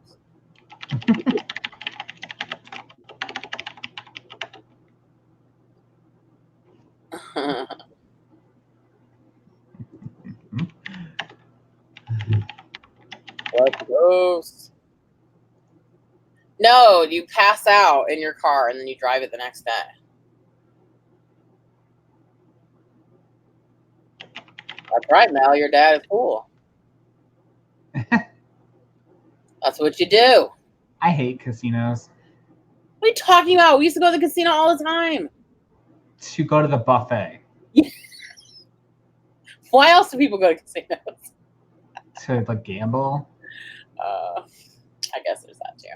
What gross? No, you pass out in your car and then you drive it the next day. That's right, Mel. Your dad is cool. That's what you do. I hate casinos. What are you talking about? We used to go to the casino all the time. To go to the buffet. Why else do people go to casinos? To gamble. I guess there's that too.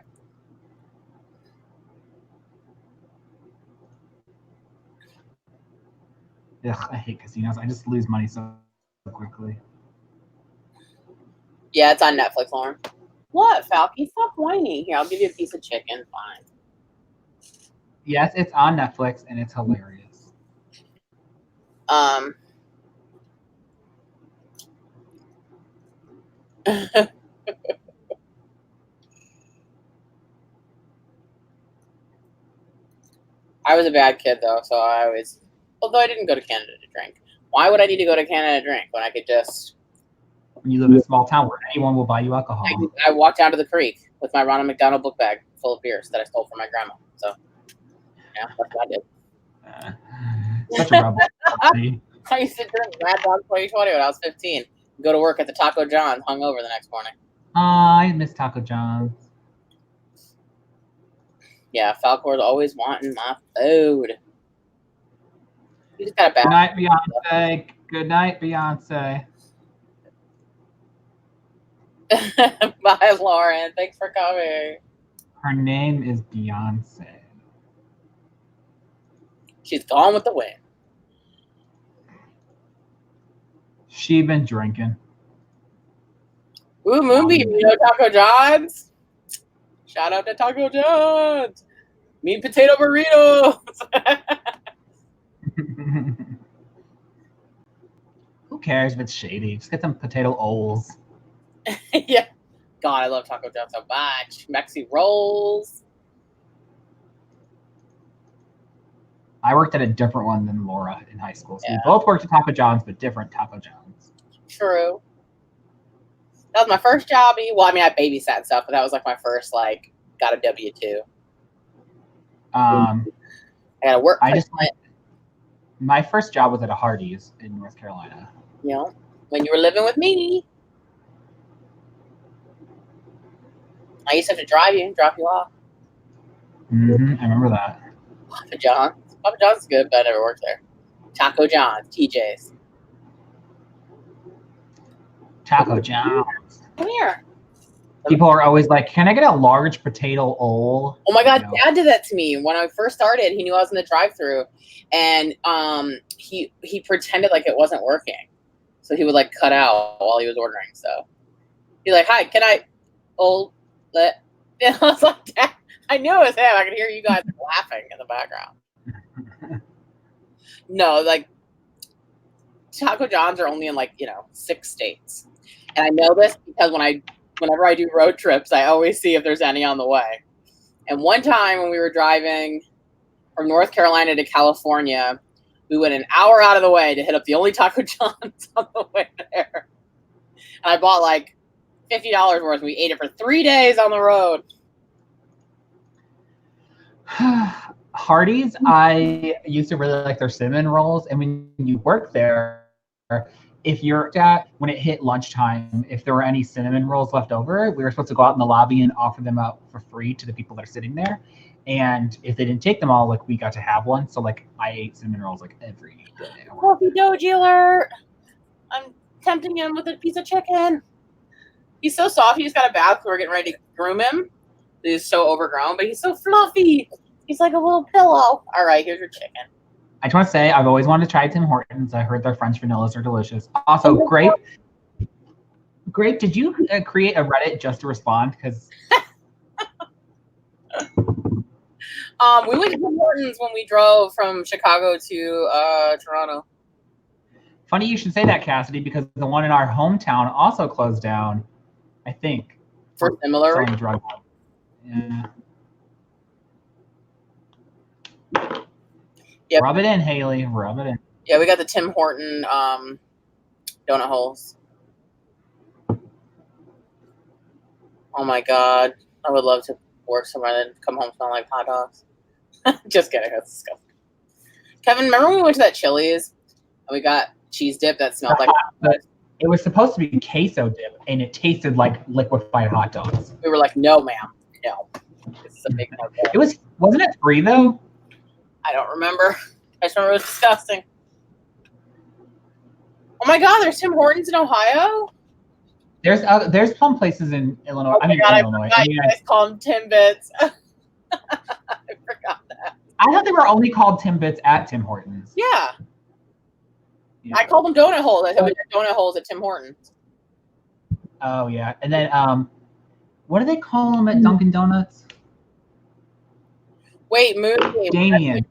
Ugh, I hate casinos. I just lose money so quickly. Yeah, it's on Netflix, Lauren. What, Falky? Stop whining. Here, I'll give you a piece of chicken. Fine. Yes, it's on Netflix and it's hilarious. I was a bad kid though, so although I didn't go to Canada to drink. Why would I need to go to Canada to drink when I could just? When you live in a small town where anyone will buy you alcohol. I walked down to the creek with my Ronald McDonald book bag full of beers that I stole from my grandma. So, yeah, that's what I did. Such a rebel. I used to drink Mad Dog 2020 when I was 15. Go to work at the Taco John's hungover the next morning. I miss Taco John's. Yeah, Falcor's always wanting my food. You just got a bad. Good night, Beyonce. Good night, Beyonce. Bye, Lauren. Thanks for coming. Her name is Beyonce. She's gone with the wind. She been drinking. Ooh, Moonbeam, you know Taco John's? Shout out to Taco John's. Mean potato burritos. Who cares if it's shady? Just get some potato O's. Yeah. God, I love Taco John's so much. Mexi rolls. I worked at a different one than Laura in high school. So Yeah. we both worked at Taco John's, but different Taco John's. True. That was my first job. Well, I mean, I babysat and stuff, but that was my first, got a W-2. I I got to work. My first job was at a Hardee's in North Carolina. You know, when you were living with me. I used to have to drop you off. I remember that. Papa John's. Papa John's is good, but I never worked there. Taco John's, TJ's. Taco John's. Come here. People are always like, "Can I get a large potato owl?" Oh my God, You know? Dad did that to me when I first started. He knew I was in the drive-thru, and he pretended like it wasn't working, so he would like cut out while he was ordering. So he's like, "Hi, can I?" Oh, let. And I was like, Dad, I knew it was him. I could hear you guys laughing in the background. No, like Taco John's are only in like 6 states, and I know this because whenever I do road trips, I always see if there's any on the way. And one time when we were driving from North Carolina to California, we went an hour out of the way to hit up the only Taco John's on the way there. And I bought like $50 worth. We ate it for 3 days on the road. Hardee's, I used to really like their cinnamon rolls. And when you work there, if you're when it hit lunchtime, if there were any cinnamon rolls left over, we were supposed to go out in the lobby and offer them out for free to the people that are sitting there. And if they didn't take them all, like we got to have one. So like I ate cinnamon rolls like every day. Coffee Doji alert! I'm tempting him with a piece of chicken. He's so soft. He just got a bath. We're getting ready to groom him. He's so overgrown, but he's so fluffy. He's like a little pillow. All right, here's your chicken. I just want to say I've always wanted to try Tim Hortons. I heard their French vanillas are delicious. Also, Grape, did you create a Reddit just to respond? Because we went to Tim Hortons when we drove from Chicago to Toronto. Funny you should say that, Cassidy, because the one in our hometown also closed down, I think. For similar selling drugs. Yeah. Yep. Rub it in, Haley. Rub it in. Yeah, we got the Tim Horton donut holes. Oh my God. I would love to work somewhere and come home smelling like hot dogs. Just kidding. That's disgusting. Kevin, remember when we went to that Chili's and we got cheese dip that smelled like hot dogs? It was supposed to be queso dip, and it tasted like liquefied hot dogs. We were like, no, ma'am. No. This is a big no. Wasn't it free, though? I don't remember. I just remember it was disgusting. Oh my God, there's Tim Hortons in Ohio? There's some places in Illinois. Oh my God, I forgot you guys call them Timbits. I forgot that. I thought they were only called Timbits at Tim Hortons. Yeah. I called them donut holes. I said we had donut holes at Tim Hortons. Oh, yeah. And then, what do they call them at Dunkin' Donuts? Wait, Moody. Damien.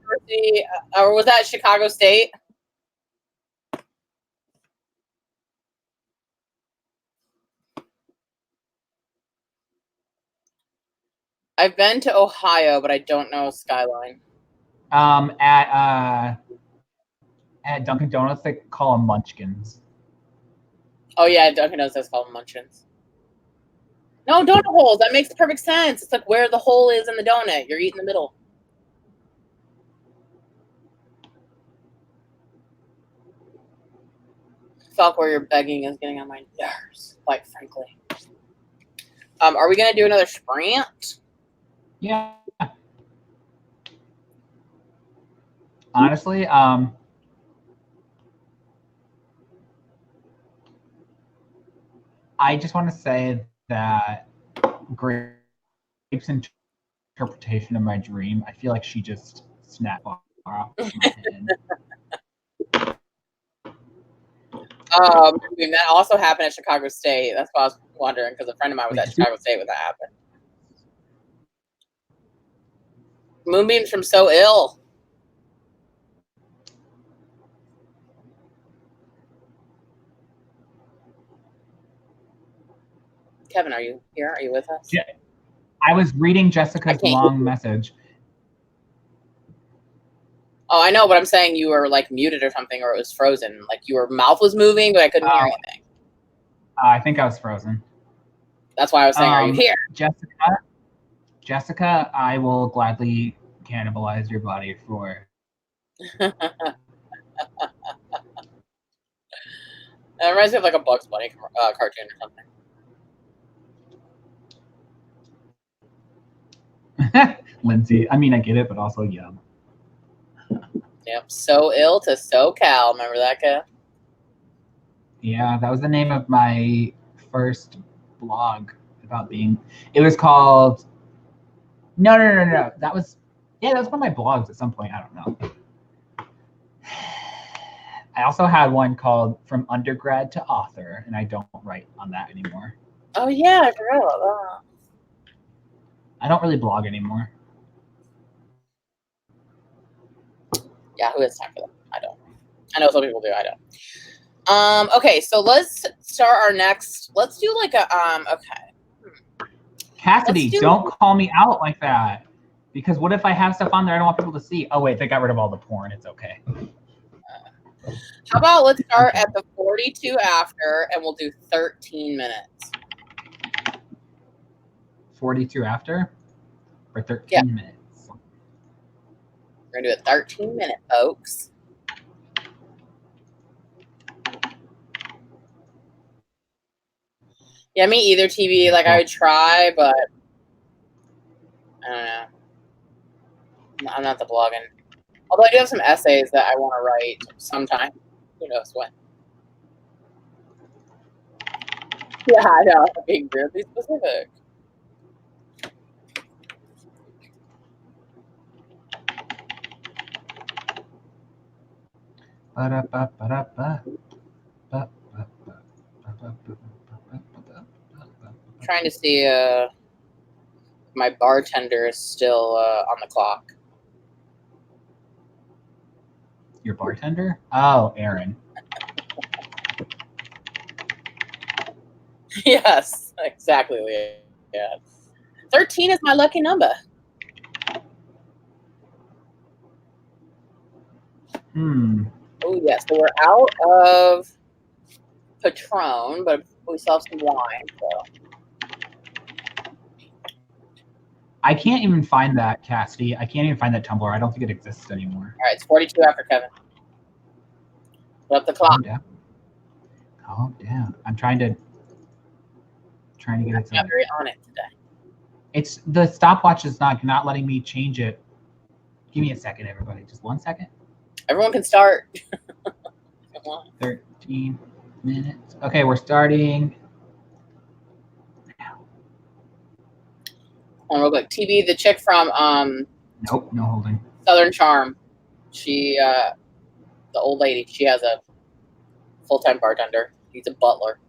Or was that Chicago State? I've been to Ohio, but I don't know Skyline. At Dunkin' Donuts, they call them Munchkins. Oh yeah, Dunkin' Donuts does call them Munchkins. No, donut holes. That makes perfect sense. It's like where the hole is in the donut. You're eating the middle. Falk, where you're begging is getting on my nerves, quite frankly. Are we gonna do another sprint? Yeah. Honestly, I just want to say that Grape's interpretation of my dream, I feel like she just snapped off my head. That also happened at Chicago State. That's why I was wondering, because a friend of mine was at Chicago State when that happened. Moonbeam's from So Ill. Kevin, are you here? Are you with us? Yeah. I was reading Jessica's long message. Oh, I know, but I'm saying you were like muted or something, or it was frozen. Like your mouth was moving, but I couldn't hear anything. I think I was frozen. That's why I was saying, are you here? Jessica, I will gladly cannibalize your body for. That reminds me of like a Bugs Bunny cartoon or something. Lindsay, I mean, I get it, but also yum. Yep. So ill to SoCal. Remember that, Kev? Yeah, that was the name of my first blog about being. It was called. No. That was one of my blogs at some point. I don't know. I also had one called From Undergrad to Author, and I don't write on that anymore. Oh yeah, I forgot about that. I don't really blog anymore. Yeah, who has time for that? I don't. I know some people do. I don't. Okay, so let's start our next. Let's do like a okay. Cassidy, don't call me out like that. Because what if I have stuff on there I don't want people to see? Oh wait, they got rid of all the porn. It's okay. How about let's start at the 42 after, and we'll do 13 minutes. 42 after, or 13 minutes. We're gonna do a 13-minute, folks. Yeah, me either, TV. Like, I would try, but I don't know. I'm not the blogging. Although I do have some essays that I want to write sometime. Who knows when. Yeah, I know. Being weirdly specific. Trying to see my bartender is still on the clock. Your bartender? Oh, Aaron. Yes, exactly. Yeah. 13 is my lucky number. Oh, yes. So we're out of Patron, but we still have some wine. So. I can't even find that, Cassidy. I can't even find that Tumblr. I don't think it exists anymore. All right, it's 42 after, Kevin. Put up the clock. Calm down. I'm trying to get it. I'm very on it today. It's the stopwatch is not letting me change it. Give me a second, everybody. Just 1 second. Everyone can start. 13 minutes. Okay, we're starting now. On real quick. TB, the chick from Nope, no holding. Southern Charm. She the old lady, she has a full-time bartender. He's a butler.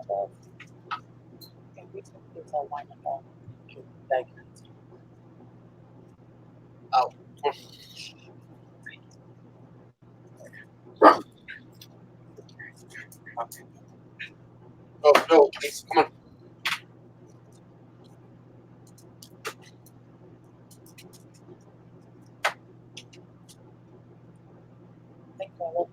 12. Okay, we took this all line up all. Oh. Oh, no, please, come on. Thank you.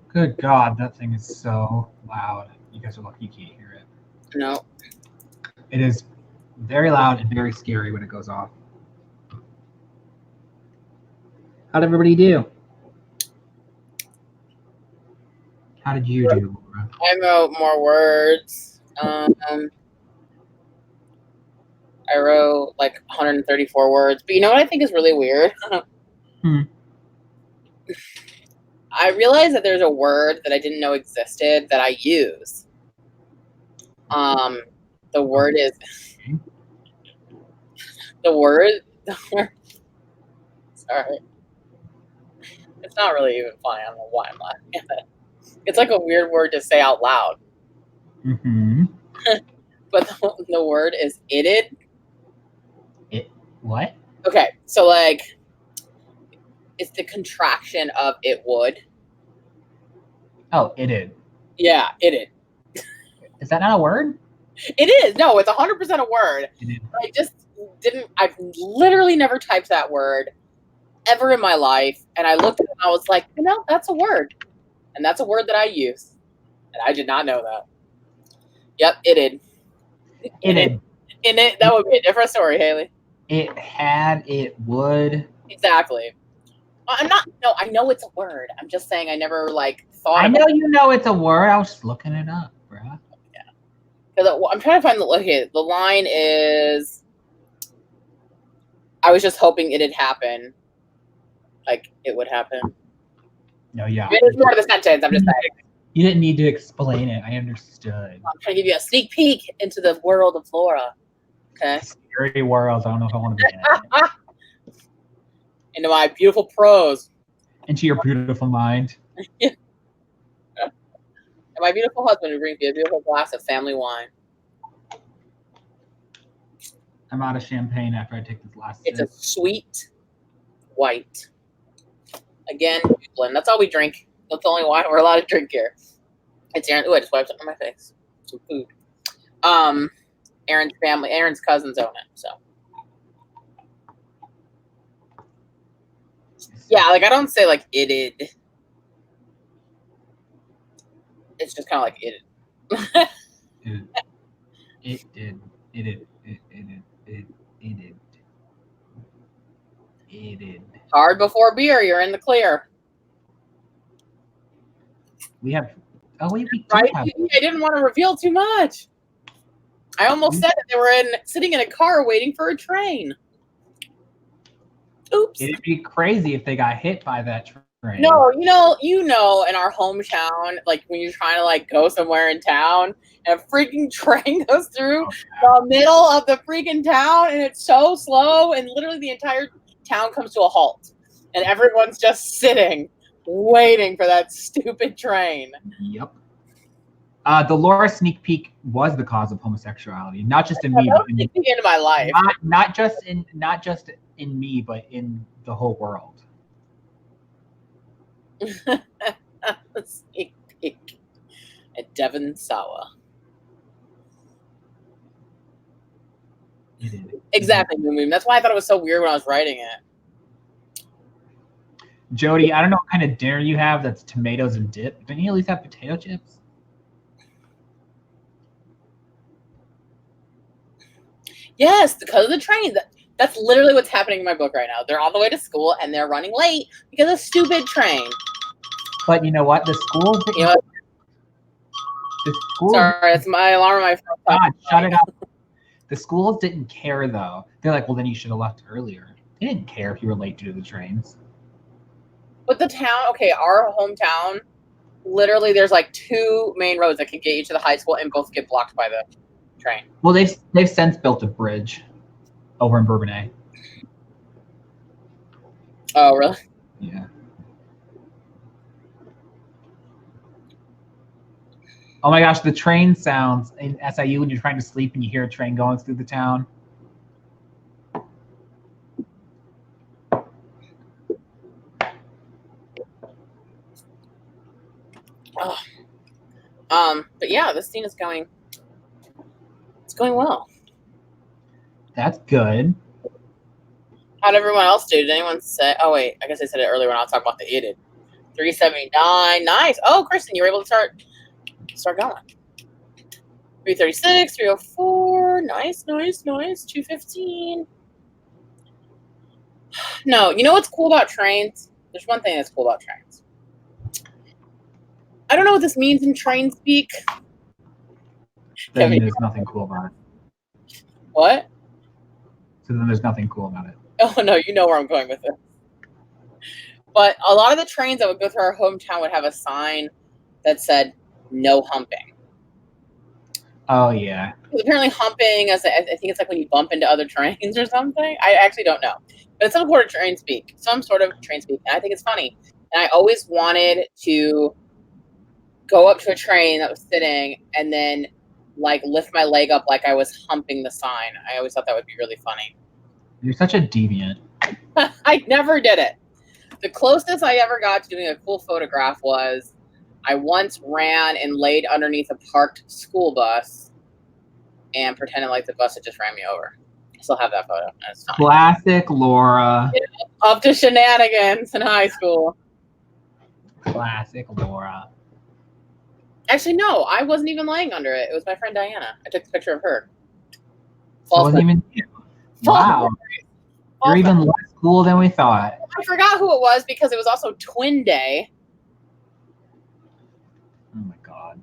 Good God, that thing is so loud. You guys are lucky you can't hear it. No. It is very loud and very scary when it goes off. How'd everybody do? How did you do, Laura? I wrote more words. I wrote like 134 words. But you know what I think is really weird? I realized that there's a word that I didn't know existed that I use. The word is the word. Sorry, it's not really even funny. I don't know why I'm laughing at it. It's like a weird word to say out loud. Mm-hmm. But the word is itted. It what? Okay, so like it's the contraction of it would. Oh, itted. Yeah, itted. Is that not a word? It is. No, it's 100% a word. But I just didn't. I've literally never typed that word ever in my life. And I looked at it and I was like, that's a word. And that's a word that I use. And I did not know that. Yep, itted. Itted. In it, that would be a different story, Haley. It had, it would. Exactly. I'm not. No, I know it's a word. I'm just saying I never like thought. I know you know it's a word. I was just looking it up, bruh. Yeah. Because I'm trying to find the. Okay, the line is. I was just hoping it'd happen. Like it would happen. No, yeah. It's more of the sentence. I'm just saying. You didn't need to explain it. I understood. I'm trying to give you a sneak peek into the world of Flora. Okay. Scary world. I don't know if I want to be in it. Into my beautiful prose. Into your beautiful mind. And my beautiful husband who brings me a beautiful glass of family wine. I'm out of champagne after I take this last It's sip. a sweet white. Again, blend. That's all we drink. That's the only wine we're allowed to drink here. It's Aaron. Ooh, I just wiped it on my face. Some food. Aaron's family, Aaron's cousins own it. So yeah, like I don't say like itted. It's just kind of like itted. It did. Hard before beer, you're in the clear. We have. Oh, we do right? have. I didn't want to reveal too much. I almost said that they were sitting in a car waiting for a train. Oops. It'd be crazy if they got hit by that train. No, you know, in our hometown, like when you're trying to like go somewhere in town, and a freaking train goes through the middle of the freaking town, and it's so slow, and literally the entire town comes to a halt, and everyone's just sitting, waiting for that stupid train. Yep. The Laura sneak peek was the cause of homosexuality, not just in me, but into my life. Not just in me, but in the whole world. Sneak peek at Devon Sawa. Exactly, Moon Beam. That's why I thought it was so weird when I was writing it. Jody, I don't know what kind of dinner you have that's tomatoes and dip. Don't you at least have potato chips? Yes, because of the train. That's literally what's happening in my book right now. They're on the way to school and they're running late because of stupid train. But you know what? The schools. You know what? The schools. Sorry, it's my alarm. My phone. God, shut it up. The schools didn't care though. They're like, well, then you should have left earlier. They didn't care if you were late due to the trains. But the town, okay, our hometown, literally, there's like 2 main roads that can get you to the high school, and both get blocked by the train. Well, they've since built a bridge over in Bourbonnais. Oh, really? Yeah. Oh my gosh, the train sounds in SIU when you're trying to sleep and you hear a train going through the town. But yeah, this scene is going. It's going well. That's good. How'd everyone else do? Did anyone say? Oh wait, I guess I said it earlier when I was talking about the edited. 379, nice. Oh, Kristen, you were able to start going. 336, 304, nice. 215. No, you know what's cool about trains? There's one thing that's cool about trains. I don't know what this means in train speak. Then there's nothing cool about it. What? So then there's nothing cool about it. Oh no, you know where I'm going with it. But a lot of the trains that would go through our hometown would have a sign that said "No humping." Oh yeah. Because apparently humping, I think it's like when you bump into other trains or something. I actually don't know, but it's some sort of train speak, and I think it's funny. And I always wanted to go up to a train that was sitting and then like lift my leg up like I was humping the sign. I always thought that would be really funny. You're such a deviant. I never did it. The closest I ever got to doing a cool photograph was I once ran and laid underneath a parked school bus and pretended like the bus had just ran me over. I still have that photo. That's fine. Classic Laura. Up to shenanigans in high school. Classic Laura. Actually, no, I wasn't even laying under it. It was my friend Diana. I took a picture of her. So it wasn't even you. Wow. You're even less cool than we thought. I forgot who it was because it was also twin day. Oh my god.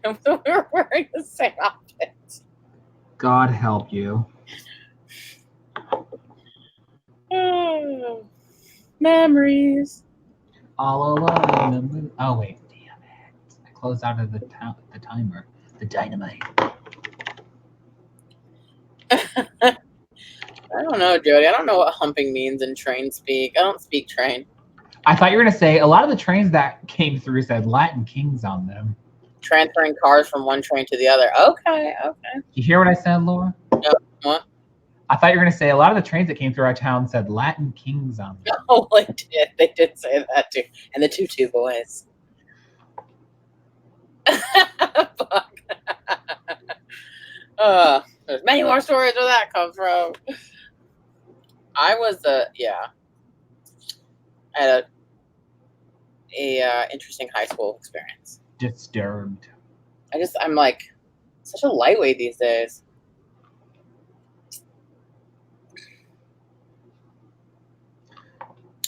And we were wearing the same outfit. God help you. Memories. All alone. Oh wait, damn it! I closed out of the timer. The dynamite. I don't know, Jody. I don't know what humping means in train speak. I don't speak train. I thought you were gonna say a lot of the trains that came through said Latin Kings on them. Transferring cars from one train to the other. Okay. You hear what I said, Laura? No, what? I thought you were gonna say a lot of the trains that came through our town said Latin Kings on them. Oh, they did. They did say that too. And the Tutu boys. Fuck. There's many more stories where that comes from. I was I had a interesting high school experience. Disturbed. I'm like such a lightweight these days.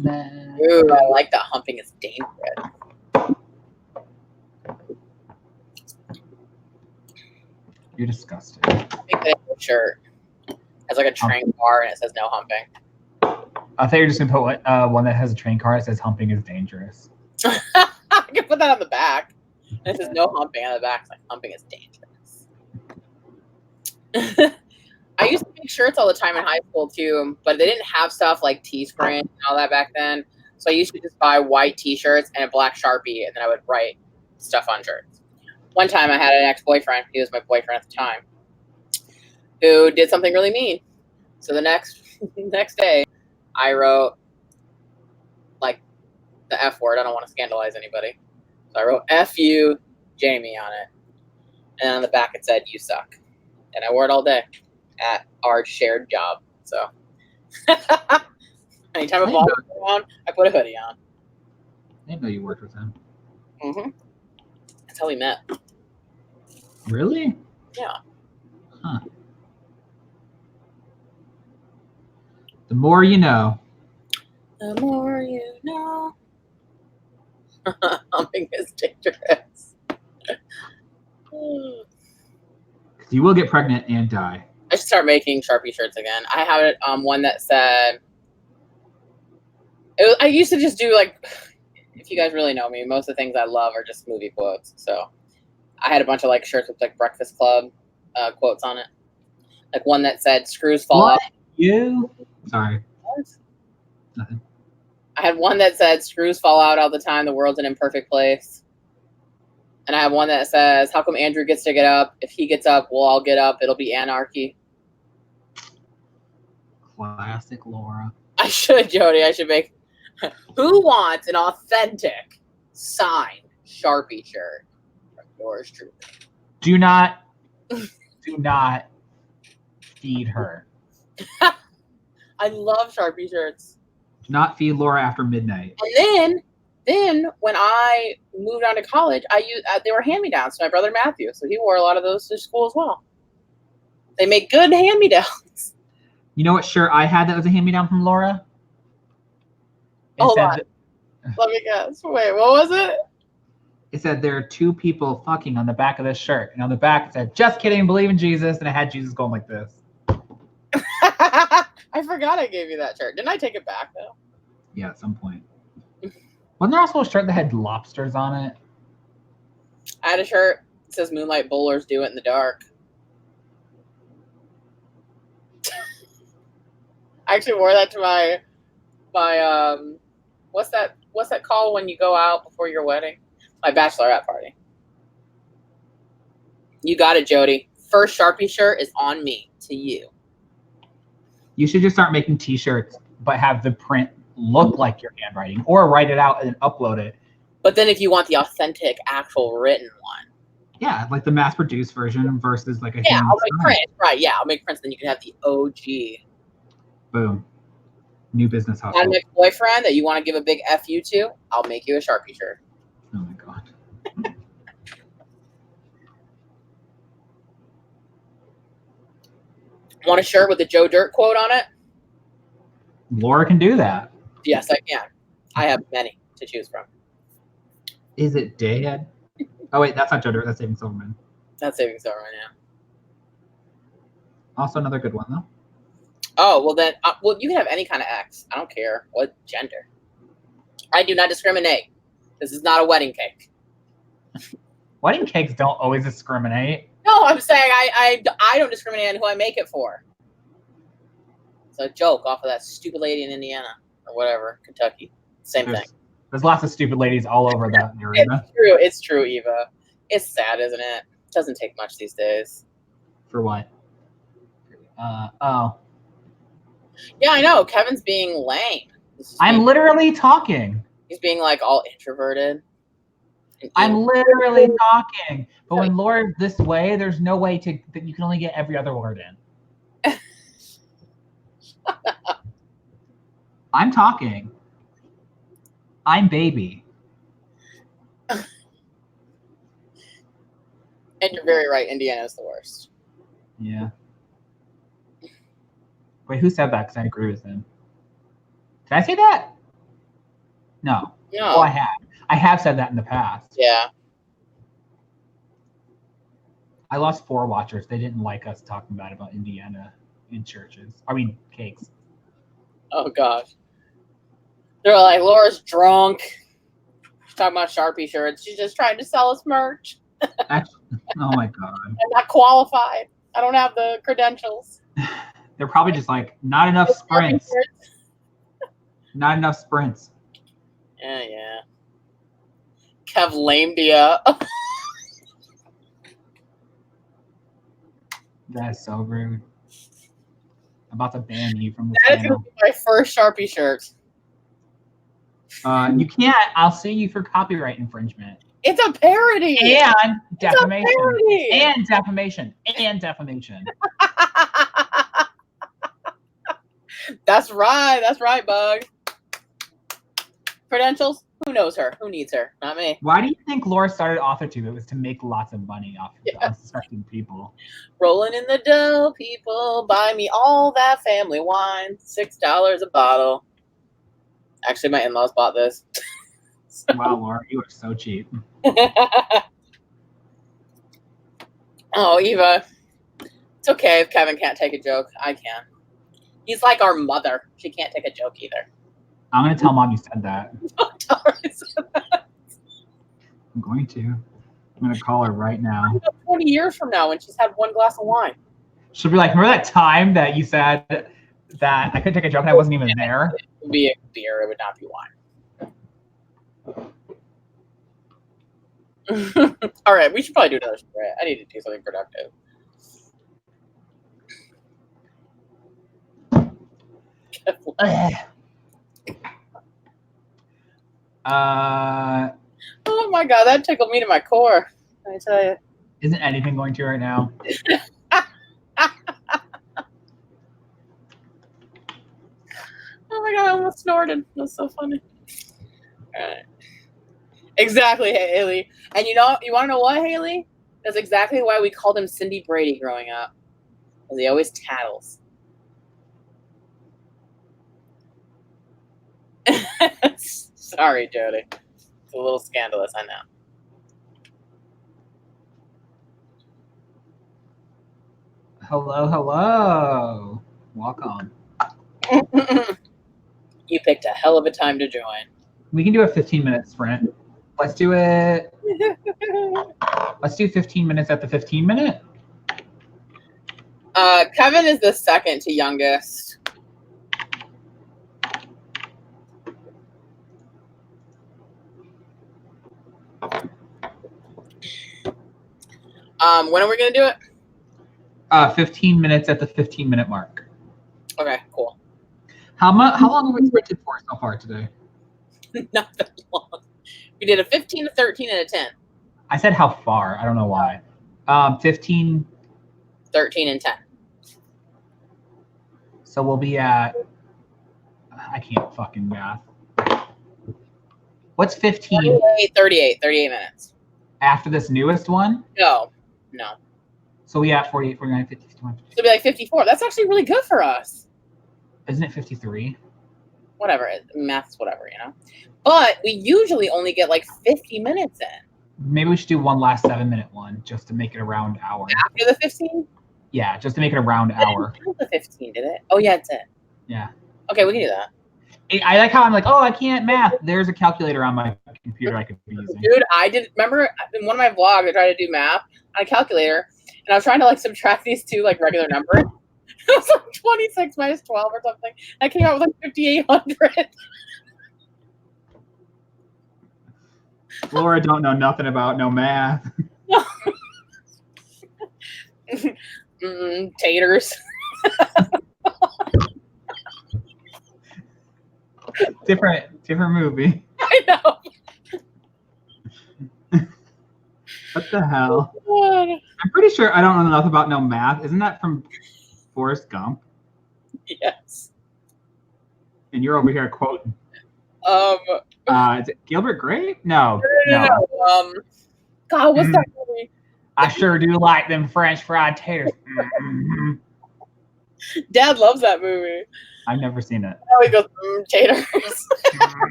Ooh, I like that humping is dangerous. You're disgusting. I think that shirt has like a train car and it says no humping. I thought you were just gonna put one that has a train car that says humping is dangerous. I can put that on the back. And it says no humping on the back. It's like humping is dangerous. I used to make shirts all the time in high school too, but they didn't have stuff like Teespring and all that back then. So I used to just buy white T-shirts and a black Sharpie, and then I would write stuff on shirts. One time I had an ex-boyfriend, he was my boyfriend at the time, who did something really mean. So the next day, I wrote like the F word. I don't want to scandalize anybody. So I wrote F you, Jamie on it. And on the back it said, you suck. And I wore it all day. at our shared job. So anytime a boss is around, I put a hoodie on. I didn't know you worked with him. Mm-hmm. That's how we met. Really? Yeah. Huh. The more you know. The more you know. Humping is dangerous. You will get pregnant and die. I should start making Sharpie shirts again. I have it one that said. I used to just do like, if you guys really know me, most of the things I love are just movie quotes. So I had a bunch of like shirts with like Breakfast Club quotes on it. Like one that said "Screws fall What? out." You? Sorry. What? Nothing. I had one that said "Screws fall out all the time. The world's an imperfect place." And I have one that says, "How come Andrew gets to get up? If he gets up, we'll all get up. It'll be anarchy." Classic Laura. I should, Jody. I should make. Who wants an authentic signed Sharpie shirt from yours truly? Do not feed her. I love Sharpie shirts. Do not feed Laura after midnight. And then when I moved on to college, I used they were hand-me-downs to my brother Matthew, so he wore a lot of those to school as well. They make good hand-me-downs. You know what shirt I had that was a hand-me-down from Laura? Hold on. Let me guess. Wait, what was it? It said there are two people fucking on the back of this shirt. And on the back it said, "Just kidding, believe in Jesus." And it had Jesus going like this. I forgot I gave you that shirt. Didn't I take it back though? Yeah, at some point. Wasn't there also a shirt that had lobsters on it? I had a shirt that says "Moonlight Bowlers do it in the dark." I actually wore that to my what's that called when you go out before your wedding? My bachelorette party. You got it, Jody. First Sharpie shirt is on me to you. You should just start making t-shirts, but have the print look like your handwriting, or write it out and upload it. But then if you want the authentic, actual written one. Yeah, like the mass-produced version versus like a yeah, I'll make prints. Right, yeah, I'll make prints. Then you can have the OG. Boom. New business hustle. Got an ex-boyfriend that you want to give a big FU to? I'll make you a Sharpie shirt. Oh my god. Want a shirt with a Joe Dirt quote on it? Laura can do that. Yes, I can. I have many to choose from. Is it Dad? Oh wait, that's not Joe Dirt. That's Saving Silverman. That's Saving Silverman, yeah. Also another good one though. Oh well, then well you can have any kind of X. I don't care what gender. I do not discriminate. This is not a wedding cake. Wedding cakes don't always discriminate. No, I'm saying I don't discriminate on who I make it for. It's a joke off of that stupid lady in Indiana or whatever, Kentucky. Same thing. There's lots of stupid ladies all over that area. It's true, Eva. It's sad, isn't it? It doesn't take much these days. For what? Oh. Yeah, I know. Kevin's being lame. I'm literally talking. He's being like all introverted. I'm literally talking. But when Laura's this way, there's no way that you can only get every other word in. I'm talking. I'm baby. And you're very right. Indiana's the worst. Yeah. Wait, who said that? Because I agree with him. Did I say that? No. No. Oh, I have. I have said that in the past. Yeah. I lost 4 watchers. They didn't like us talking about Indiana in churches. I mean, cakes. Oh, gosh. They're like, Laura's drunk. She's talking about Sharpie shirts. She's just trying to sell us merch. Actually, oh, my God. I'm not qualified. I don't have the credentials. They're probably just like, not enough sprints. Not enough sprints. Yeah. Kev lamed you up. That is so rude. I'm about to ban you from the That is channel. gonna be my first Sharpie shirt. You can't. I'll sue you for copyright infringement. It's a parody. And defamation. It's a parody. And defamation. And defamation. That's right, Bug. Credentials? Who knows her? Who needs her? Not me. Why do you think Laura started Authortube? It was to make lots of money off of the unsuspecting people. Rolling in the dough, people. Buy me all that family wine. $6 a bottle. Actually, my in-laws bought this. Wow, Laura, you are so cheap. Oh, Eva. It's okay if Kevin can't take a joke. I can. He's like our mother. She can't take a joke either. I'm going to tell Mom you said that. I'm going to. I'm going to call her right now. 20 years from now when she's had one glass of wine. She'll be like, remember that time that you said that I couldn't take a joke and I wasn't even there? It would be a beer. It would not be wine. All right, we should probably do another spread. I need to do something productive. Oh my god, that tickled me to my core. Let me tell you. Isn't anything going to right now? Oh my god, I almost snorted. That's so funny. All right. Exactly, Haley. And you want to know what, Haley? That's exactly why we called him Cindy Brady growing up. Because he always tattles. Sorry, Jody. It's a little scandalous, I know. Hello. Welcome. You picked a hell of a time to join. We can do a 15-minute sprint. Let's do it. Let's do 15 minutes at the 15-minute. Kevin is the second to youngest. When are we going to do it? 15 minutes at the 15-minute mark. Okay, cool. How long have we sprinted for so far today? Not that long. We did a 15, a 13, and a 10. I said how far. I don't know why. 15. 13 and 10. So we'll be at... I can't fucking math. What's 15? 38 minutes. After this newest one? No. So we at 48, 49, 50, 51, 52. So it'll be like 54. That's actually really good for us. Isn't it 53? Whatever. Math's whatever, you know? But we usually only get like 50 minutes in. Maybe we should do one last 7-minute one just to make it a round hour. After the 15? Yeah, just to make it a round hour. It didn't count the 15, did it? Oh, yeah, it's it. Yeah. Okay, we can do that. I like how I'm like, oh, I can't math. There's a calculator on my computer I could be using. Dude, remember in one of my vlogs, I tried to do math on a calculator, and I was trying to like subtract these two like regular numbers. It was like 26 minus 12 or something. I came out with like 5,800. Laura don't know nothing about no math. Taters. different movie. I know. What the hell? God. I'm pretty sure I don't know enough about no math. Isn't that from Forrest Gump? Yes. And you're over here quoting. Is it Gilbert Grape? No. God, what's that movie? I sure do like them French fried taters. Dad loves that movie. I've never seen it. Oh, he goes, taters.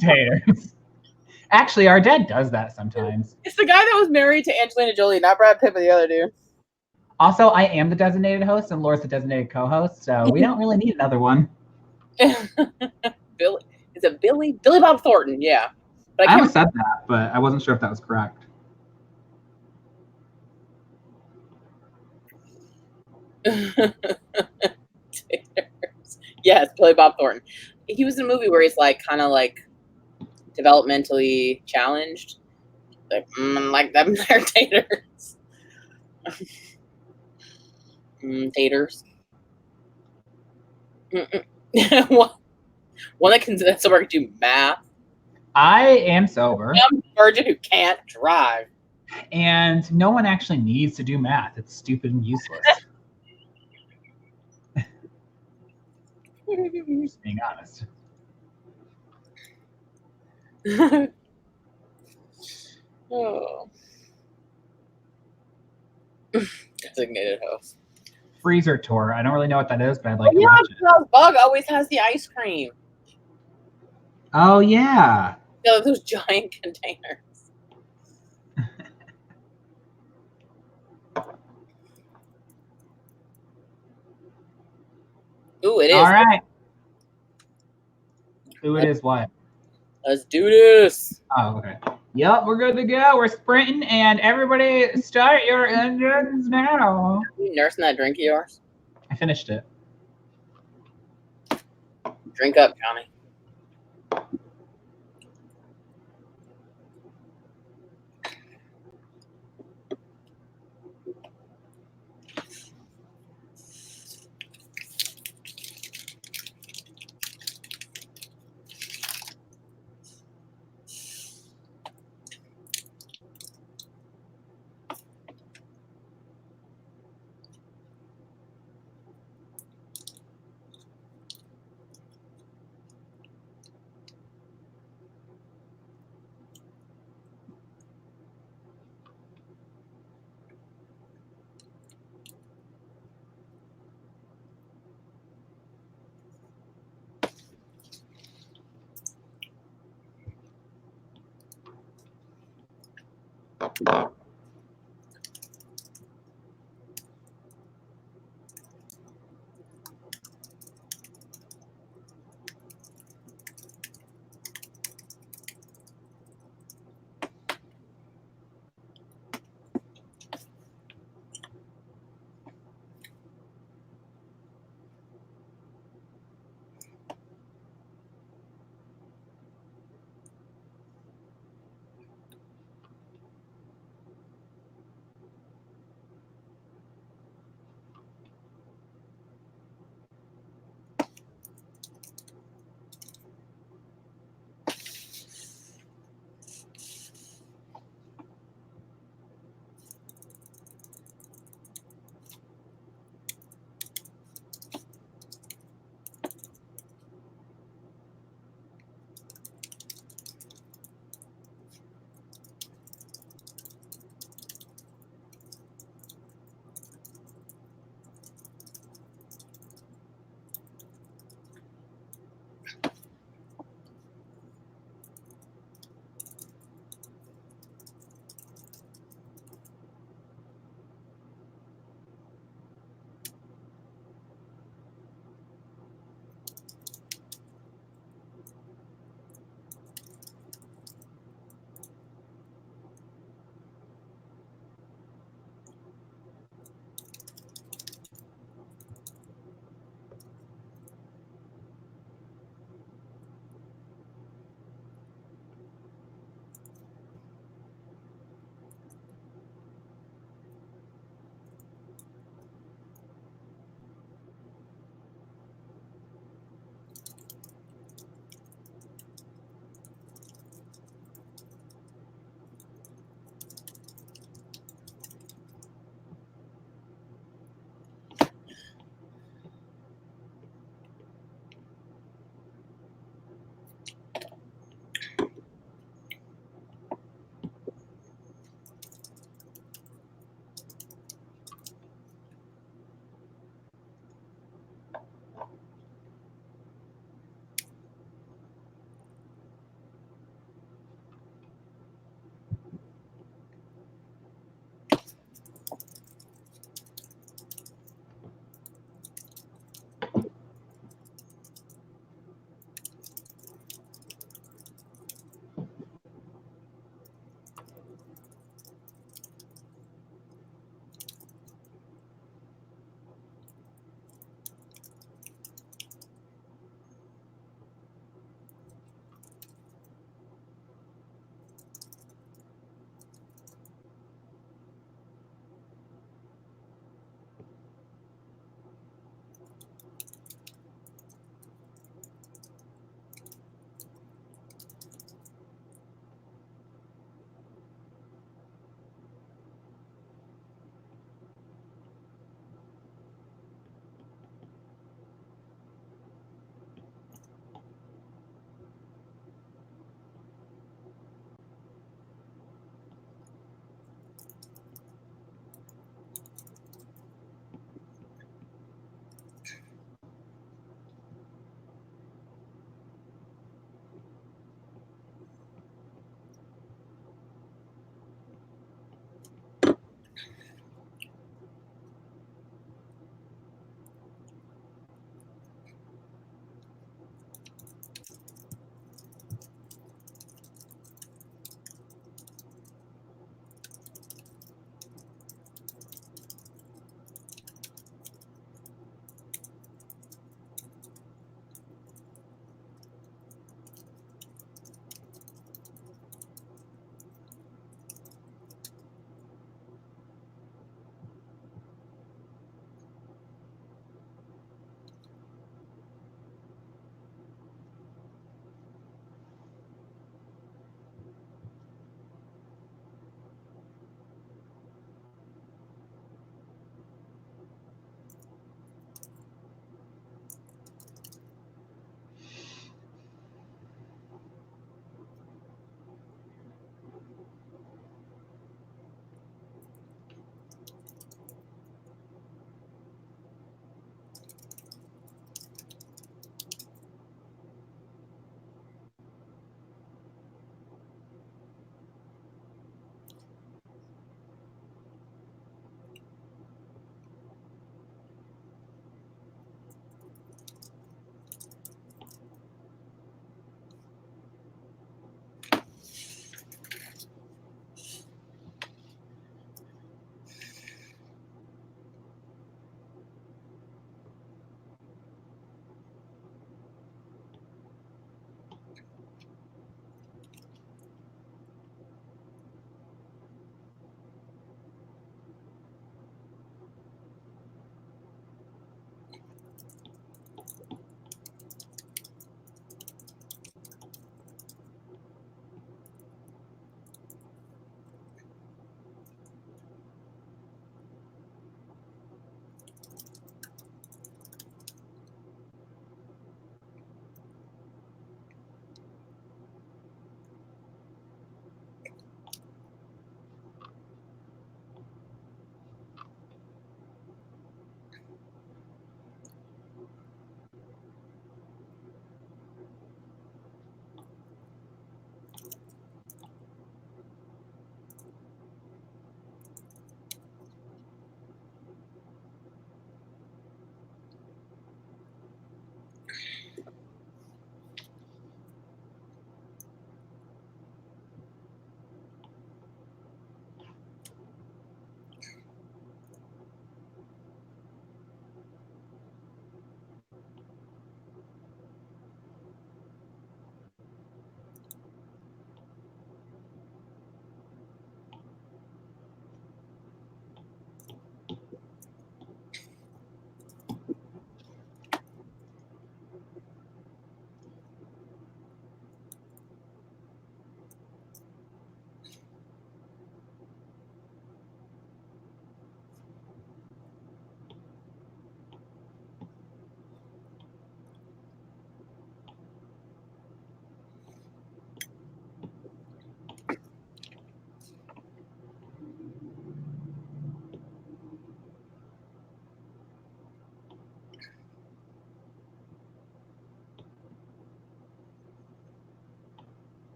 Taters. Actually, our dad does that sometimes. It's the guy that was married to Angelina Jolie, not Brad Pitt, but the other dude. Also, I am the designated host, and Laura's the designated co-host, so we don't really need another one. Billy. Is it Billy? Billy Bob Thornton, yeah. But I almost said that, but I wasn't sure if that was correct. Yes, Billy Bob Thornton. He was in a movie where he's like kind of like developmentally challenged. Like them their taters. Taters. One that can sober do math. I am sober. I'm a virgin who can't drive. And no one actually needs to do math. It's stupid and useless. Just being honest. Oh. Designated host. Freezer tour. I don't really know what that is, but I'd like to Yeah, watch it. Charles Bug always has the ice cream. Oh yeah. Yeah, those giant containers. Ooh, it is. All right. Ooh, it is what? Let's do this. Oh, okay. Yep, we're good to go. We're sprinting, and everybody start your engines now. You nursing that drink of yours? I finished it. Drink up, Johnny.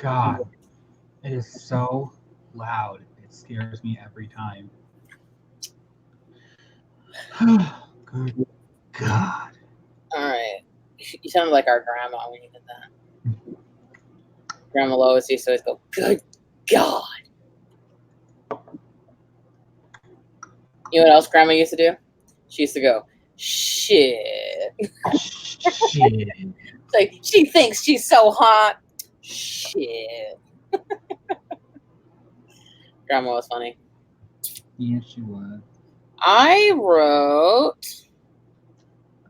God, it is so loud. It scares me every time. Good God. All right. You sounded like our grandma when you did that. Grandma Lois used to always go, good God. You know what else Grandma used to do? She used to go, shit. Shit. It's like, she thinks she's so hot. Shit. Grandma was funny. Yes, she was. I wrote.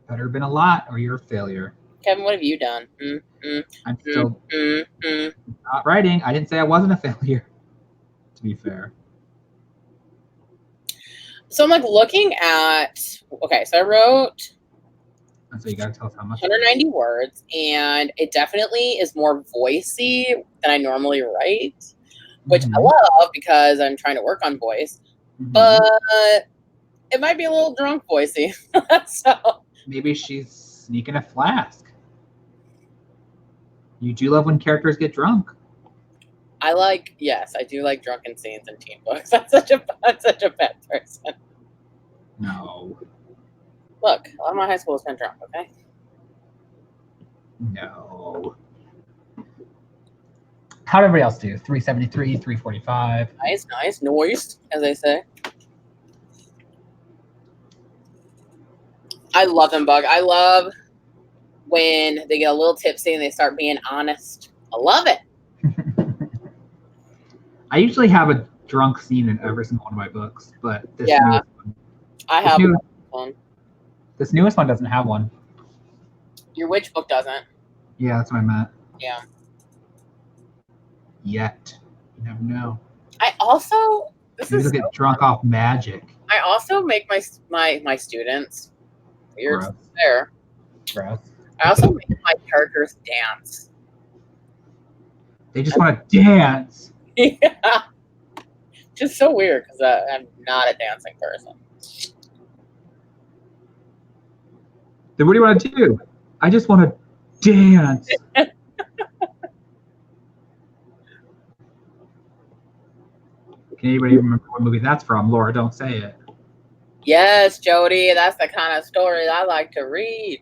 Better have been a lot, or you're a failure. Kevin, what have you done? I'm still not writing. I didn't say I wasn't a failure, to be fair. So I'm like looking at. Okay, so I wrote. And so you gotta tell us how much. 190 words, and it definitely is more voicey than I normally write, which I love because I'm trying to work on voice. But it might be a little drunk voicey. So maybe she's sneaking a flask. You do love when characters get drunk. Yes, I do like drunken scenes in teen books. I'm such a bad person. No. Look, a lot of my high school has been drunk, okay? No. How'd everybody else do? 373, 345. Nice. Noise, as they say. I love them, Bug. I love when they get a little tipsy and they start being honest. I love it. I usually have a drunk scene in every single one of my books, but this newest one, I have one. This newest one doesn't have one. Your witch book doesn't. Yeah, that's what I meant. Yeah. Yet. You never know. I also get drunk off magic. I also make my students weird. Gross. There. Gross. I also make my characters dance. They just want to dance. Yeah. Just so weird because I'm not a dancing person. Then what do you want to do? I just want to dance. Can anybody remember what movie that's from? Laura, don't say it. Yes, Jody, that's the kind of story I like to read.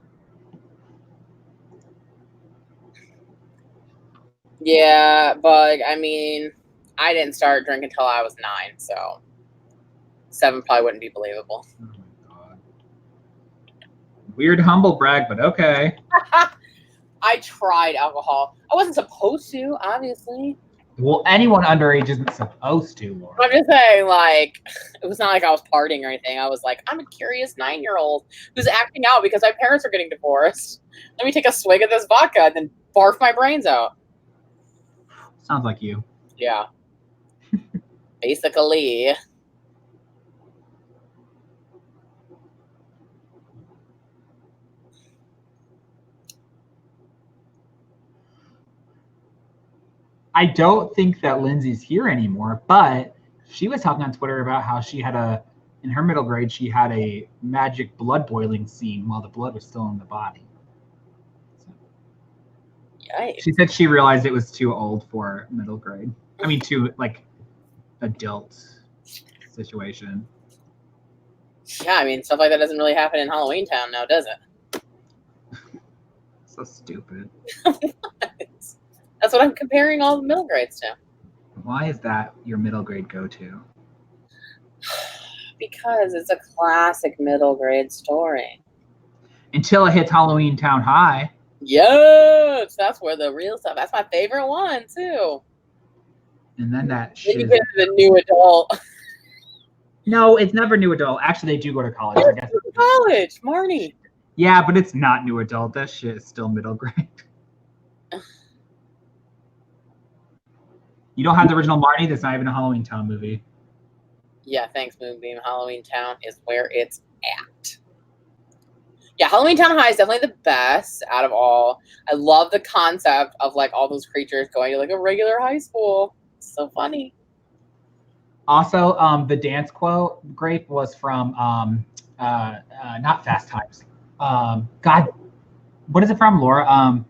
Yeah, but I mean, I didn't start drinking until I was 9, so 7 probably wouldn't be believable. Oh my God. Weird humble brag, but okay. I tried alcohol. I wasn't supposed to, obviously. Well, anyone underage isn't supposed to, Laura. I'm just saying, like, it was not like I was partying or anything. I was like, I'm a curious 9-year-old who's acting out because my parents are getting divorced. Let me take a swig of this vodka and then barf my brains out. Sounds like you. Yeah. Basically. I don't think that Lindsay's here anymore, but she was talking on Twitter about how she had in her middle grade, she had a magic blood boiling scene while the blood was still in the body. So, yikes. she said she realized it was too old for middle grade. I mean, too, like, adult situation. Yeah, I mean, stuff like that doesn't really happen in Halloween Town now, does it? So stupid. That's what I'm comparing all the middle grades to. Why is that your middle grade go-to? Because it's a classic middle grade story. Until it hits Halloween Town High. Yes, that's where the real stuff. That's my favorite one too. And then that shit. Then you get into the new adult. No, it's never new adult. Actually, they do go to college. I guess. College, Marnie. Yeah, but it's not new adult. That shit is still middle grade. You don't have the original Marnie? That's not even a Halloween Town movie. Yeah, thanks, Moonbeam. Halloween Town is where it's at. Yeah, Halloween Town High is definitely the best out of all. I love the concept of like all those creatures going to like a regular high school. It's so funny. Also, the dance quote grape was from not Fast Times. God, what is it from, Laura?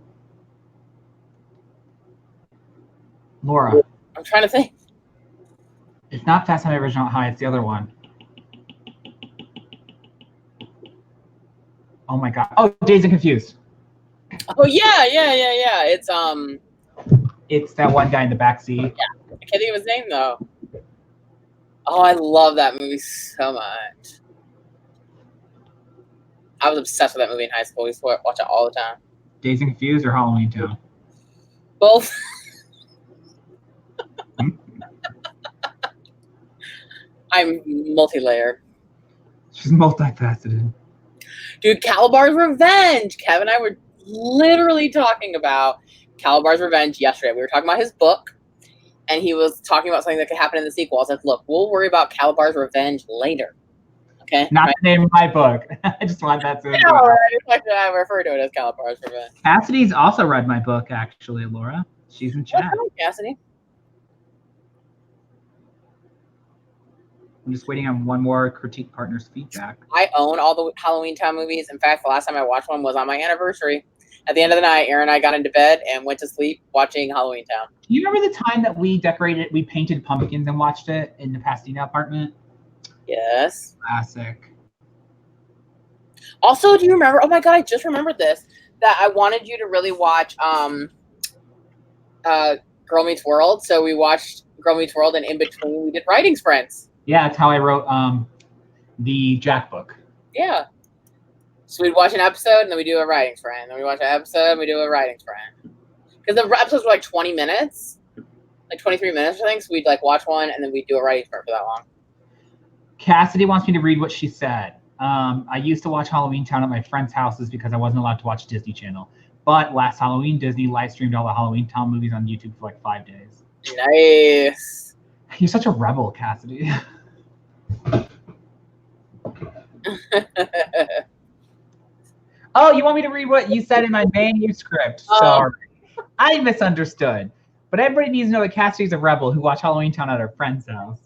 Laura. I'm trying to think. It's not Fast Time at Ridgemont High. It's the other one. Oh my god. Oh, Dazed and Confused. Oh yeah. It's that one guy in the backseat. Yeah, I can't think of his name though. Oh, I love that movie so much. I was obsessed with that movie in high school. We used to watch it all the time. Dazed and Confused or Halloween Town? Both. I'm multi-layered. She's multifaceted. Dude, Calabar's Revenge. Kevin and I were literally talking about Calabar's Revenge yesterday. We were talking about his book, and he was talking about something that could happen in the sequel. I was like, look, we'll worry about Calabar's Revenge later. Okay? Not the name of my book. I just want that to I refer to it as Calabar's Revenge. Cassidy's also read my book, actually, Laura. She's in chat. What's up, Cassidy? I'm just waiting on one more critique partner's feedback. I own all the Halloween Town movies. In fact, the last time I watched one was on my anniversary. At the end of the night, Aaron and I got into bed and went to sleep watching Halloween Town. Do you remember the time that we painted pumpkins and watched it in the Pasadena apartment? Yes. Classic. Also, do you remember? Oh my god, I just remembered this. That I wanted you to really watch Girl Meets World. So we watched Girl Meets World, and in between we did writing sprints. Yeah, that's how I wrote the Jack book. Yeah. So we'd watch an episode, and then we do a writing sprint. Then we watch an episode, and we do a writing sprint. Because the episodes were like 20 minutes, like 23 minutes, I think. So we'd like watch one, and then we'd do a writing sprint for that long. Cassidy wants me to read what she said. I used to watch Halloween Town at my friends' houses because I wasn't allowed to watch Disney Channel. But last Halloween, Disney live streamed all the Halloween Town movies on YouTube for like 5 days. Nice. You're such a rebel, Cassidy. Oh, you want me to read what you said in my manuscript? Sorry. I misunderstood. But everybody needs to know that Cassidy's a rebel who watched Halloween Town at her friend's house.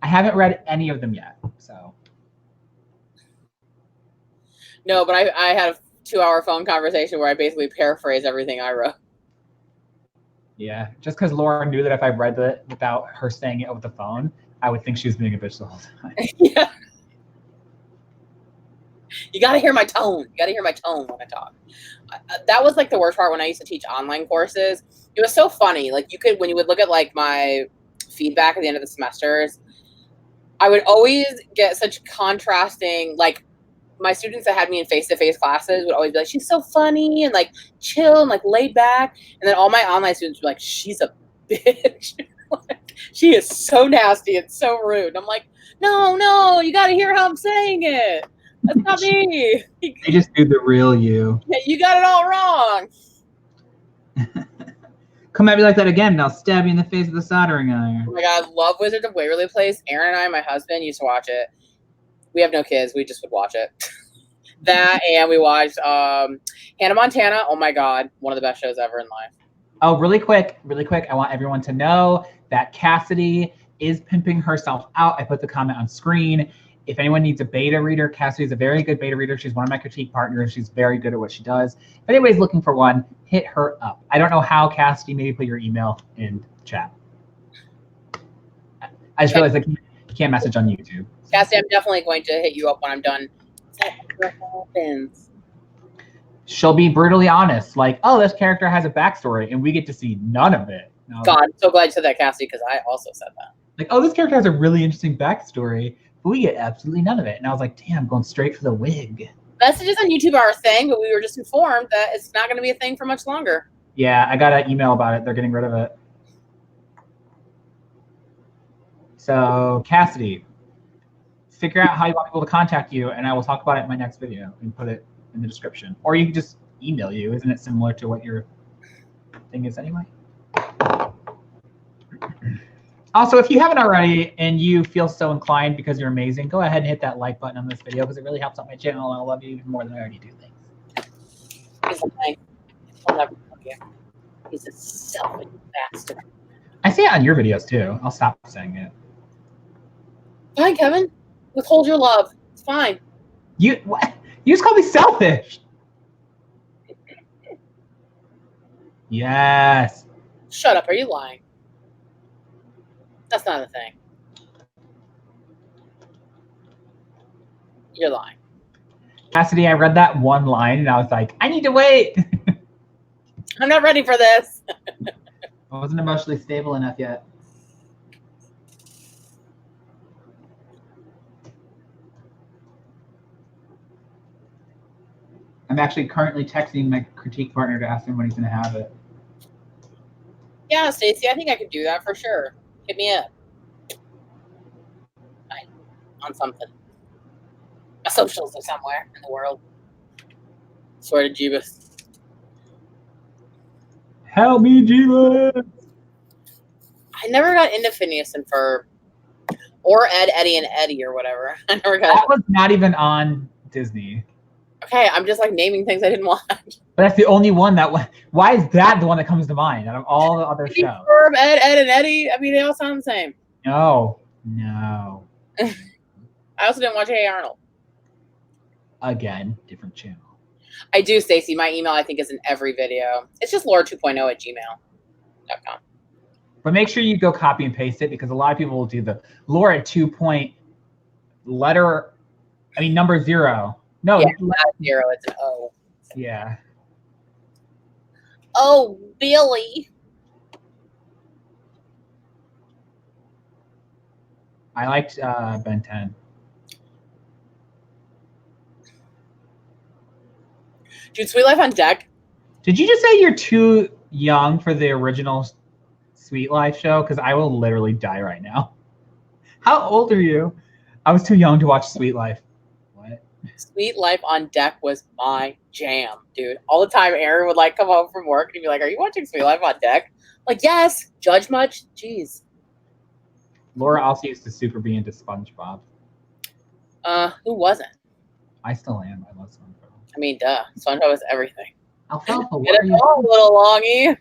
I haven't read any of them yet, so. No, but I had a 2-hour phone conversation where I basically paraphrased everything I wrote. Yeah, just because Laura knew that if I read it without her saying it over the phone, I would think she was being a bitch the whole time. Yeah. You got to hear my tone. You got to hear my tone when I talk. That was like the worst part when I used to teach online courses. It was so funny. Like when you would look at like my feedback at the end of the semesters, I would always get such contrasting, like my students that had me in face-to-face classes would always be like, she's so funny and like chill and like laid back. And then all my online students were like, she's a bitch. Like, she is so nasty and so rude. And I'm like, no, you got to hear how I'm saying it. That's not me. They just do the real you. Yeah, you got it all wrong. Come at me like that again, and I'll stab you in the face with a soldering iron. Oh my god, I love Wizards of Waverly Place. Aaron and I, my husband, used to watch it. We have no kids. We just would watch it. That, and we watched Hannah Montana. Oh my god, one of the best shows ever in life. Oh, really quick. I want everyone to know that Cassidy is pimping herself out. I put the comment on screen. If anyone needs a beta reader, Cassidy is a very good beta reader. She's one of my critique partners. She's very good at what she does. If anybody's looking for one, hit her up. I don't know how, Cassidy. Maybe put your email in chat. I just realized you can't message on YouTube. Cassidy, I'm definitely going to hit you up when I'm done. That happens. She'll be brutally honest, like, oh, this character has a backstory, and we get to see none of it. God, I'm so glad you said that, Cassidy, because I also said that. Like, oh, this character has a really interesting backstory, but we get absolutely none of it. And I was like, damn, I'm going straight for the wig. Messages on YouTube are a thing, but we were just informed that it's not going to be a thing for much longer. Yeah, I got an email about it. They're getting rid of it. So, Cassidy, figure out how you want people to contact you, and I will talk about it in my next video and put it in the description. Or you can just email you. Isn't it similar to what your thing is anyway? Also, if you haven't already and you feel so inclined because you're amazing, go ahead and hit that like button on this video because it really helps out my channel, and I'll love you even more than I already do things. He's a thing. I'll never forget. He's a selfish bastard. I say it on your videos too. I'll stop saying it. Fine, Kevin. Withhold your love. It's fine. You what? You just call me selfish. Yes. Shut up. Are you lying? That's not a thing. You're lying. Cassidy, I read that one line and I was like, I need to wait. I'm not ready for this. I wasn't emotionally stable enough yet. I'm actually currently texting my critique partner to ask him when he's going to have it. Yeah, Stacey, I think I could do that for sure. Hit me up. On something. My socials are somewhere in the world. Swear to Jeebus. Help me, Jeebus! I never got into Phineas and Ferb. Or Ed, Eddie, and Eddie or whatever. I never got That was not even on Disney. Okay, I'm just like naming things I didn't watch. But that's the only one that. Why is that the one that comes to mind out of all the other shows? Ferb, Ed, and Eddie. I mean, they all sound the same. No. I also didn't watch Hey Arnold. Again, different channel. I do, Stacey. My email, I think, is in every video. It's just laura2.0@gmail.com. But make sure you go copy and paste it because a lot of people will do the Laura 2 number 0. No, yeah, not 0. It's an O. Yeah. Oh, Billy. I liked Ben 10. Dude, Sweet Life on Deck. Did you just say you're too young for the original Sweet Life show? Because I will literally die right now. How old are you? I was too young to watch Sweet Life. What? Sweet Life on Deck was my jam, dude. All the time, Aaron would like come home from work and be like, "Are you watching Sweet Life on Deck?" Like, yes. Judge much? Jeez. Laura also used to super be into SpongeBob. Who wasn't? I still am. I love SpongeBob. I mean, duh. SpongeBob is everything. Alfalfa, what Get are it you? all, little longy.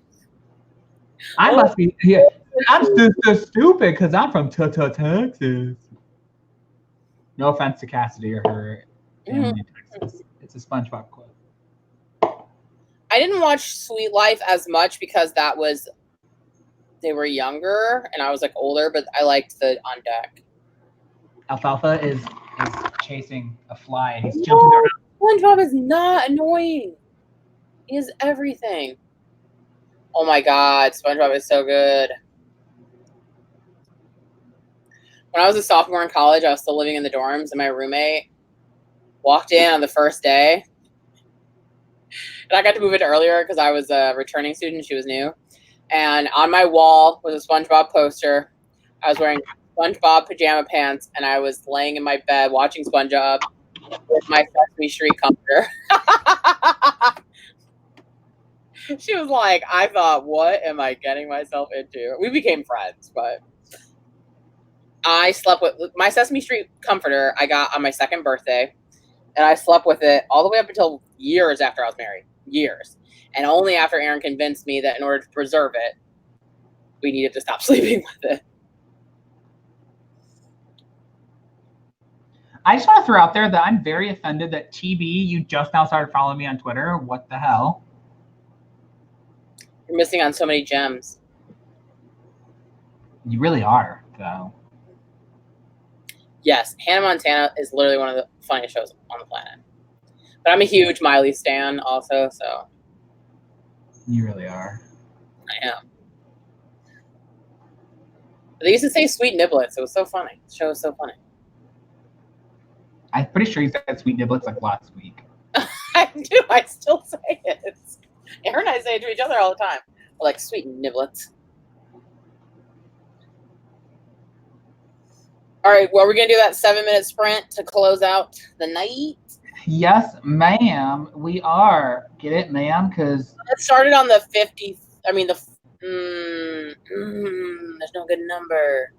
I must be here. I'm so stupid because I'm from Texas. No offense to Cassidy or her family in Texas. It's a SpongeBob quote. I didn't watch Sweet Life as much because they were younger and I was like older, but I liked the On Deck. Alfalfa is chasing a fly and he's jumping around. SpongeBob is not annoying. He is everything. Oh my god, SpongeBob is so good. When I was a sophomore in college, I was still living in the dorms, and my roommate walked in on the first day. And I got to move in earlier because I was a returning student. She was new. And on my wall was a SpongeBob poster. I was wearing SpongeBob pajama pants, and I was laying in my bed watching SpongeBob with my Sesame Street comforter. She was like, I thought, what am I getting myself into? We became friends, but I slept with my Sesame Street comforter I got on my second birthday, and I slept with it all the way up until years after I was married. Years. And only after Aaron convinced me that in order to preserve it, we needed to stop sleeping with it. I just want to throw out there that I'm very offended that TB, you just now started following me on Twitter. What the hell? You're missing on so many gems. You really are, though. Yes, Hannah Montana is literally one of the funniest shows on the planet. But I'm a huge Miley stan also, so. You really are. I am. They used to say sweet niblets. It was so funny. The show was so funny. I'm pretty sure you said sweet niblets like last week. I do. I still say it. Aaron and I say it to each other all the time. We're like, sweet niblets. All right, well, we're going to do that 7-minute sprint to close out the night. Yes, ma'am. We are. Get it, ma'am? Because It started on the 50th. I mean, there's no good number.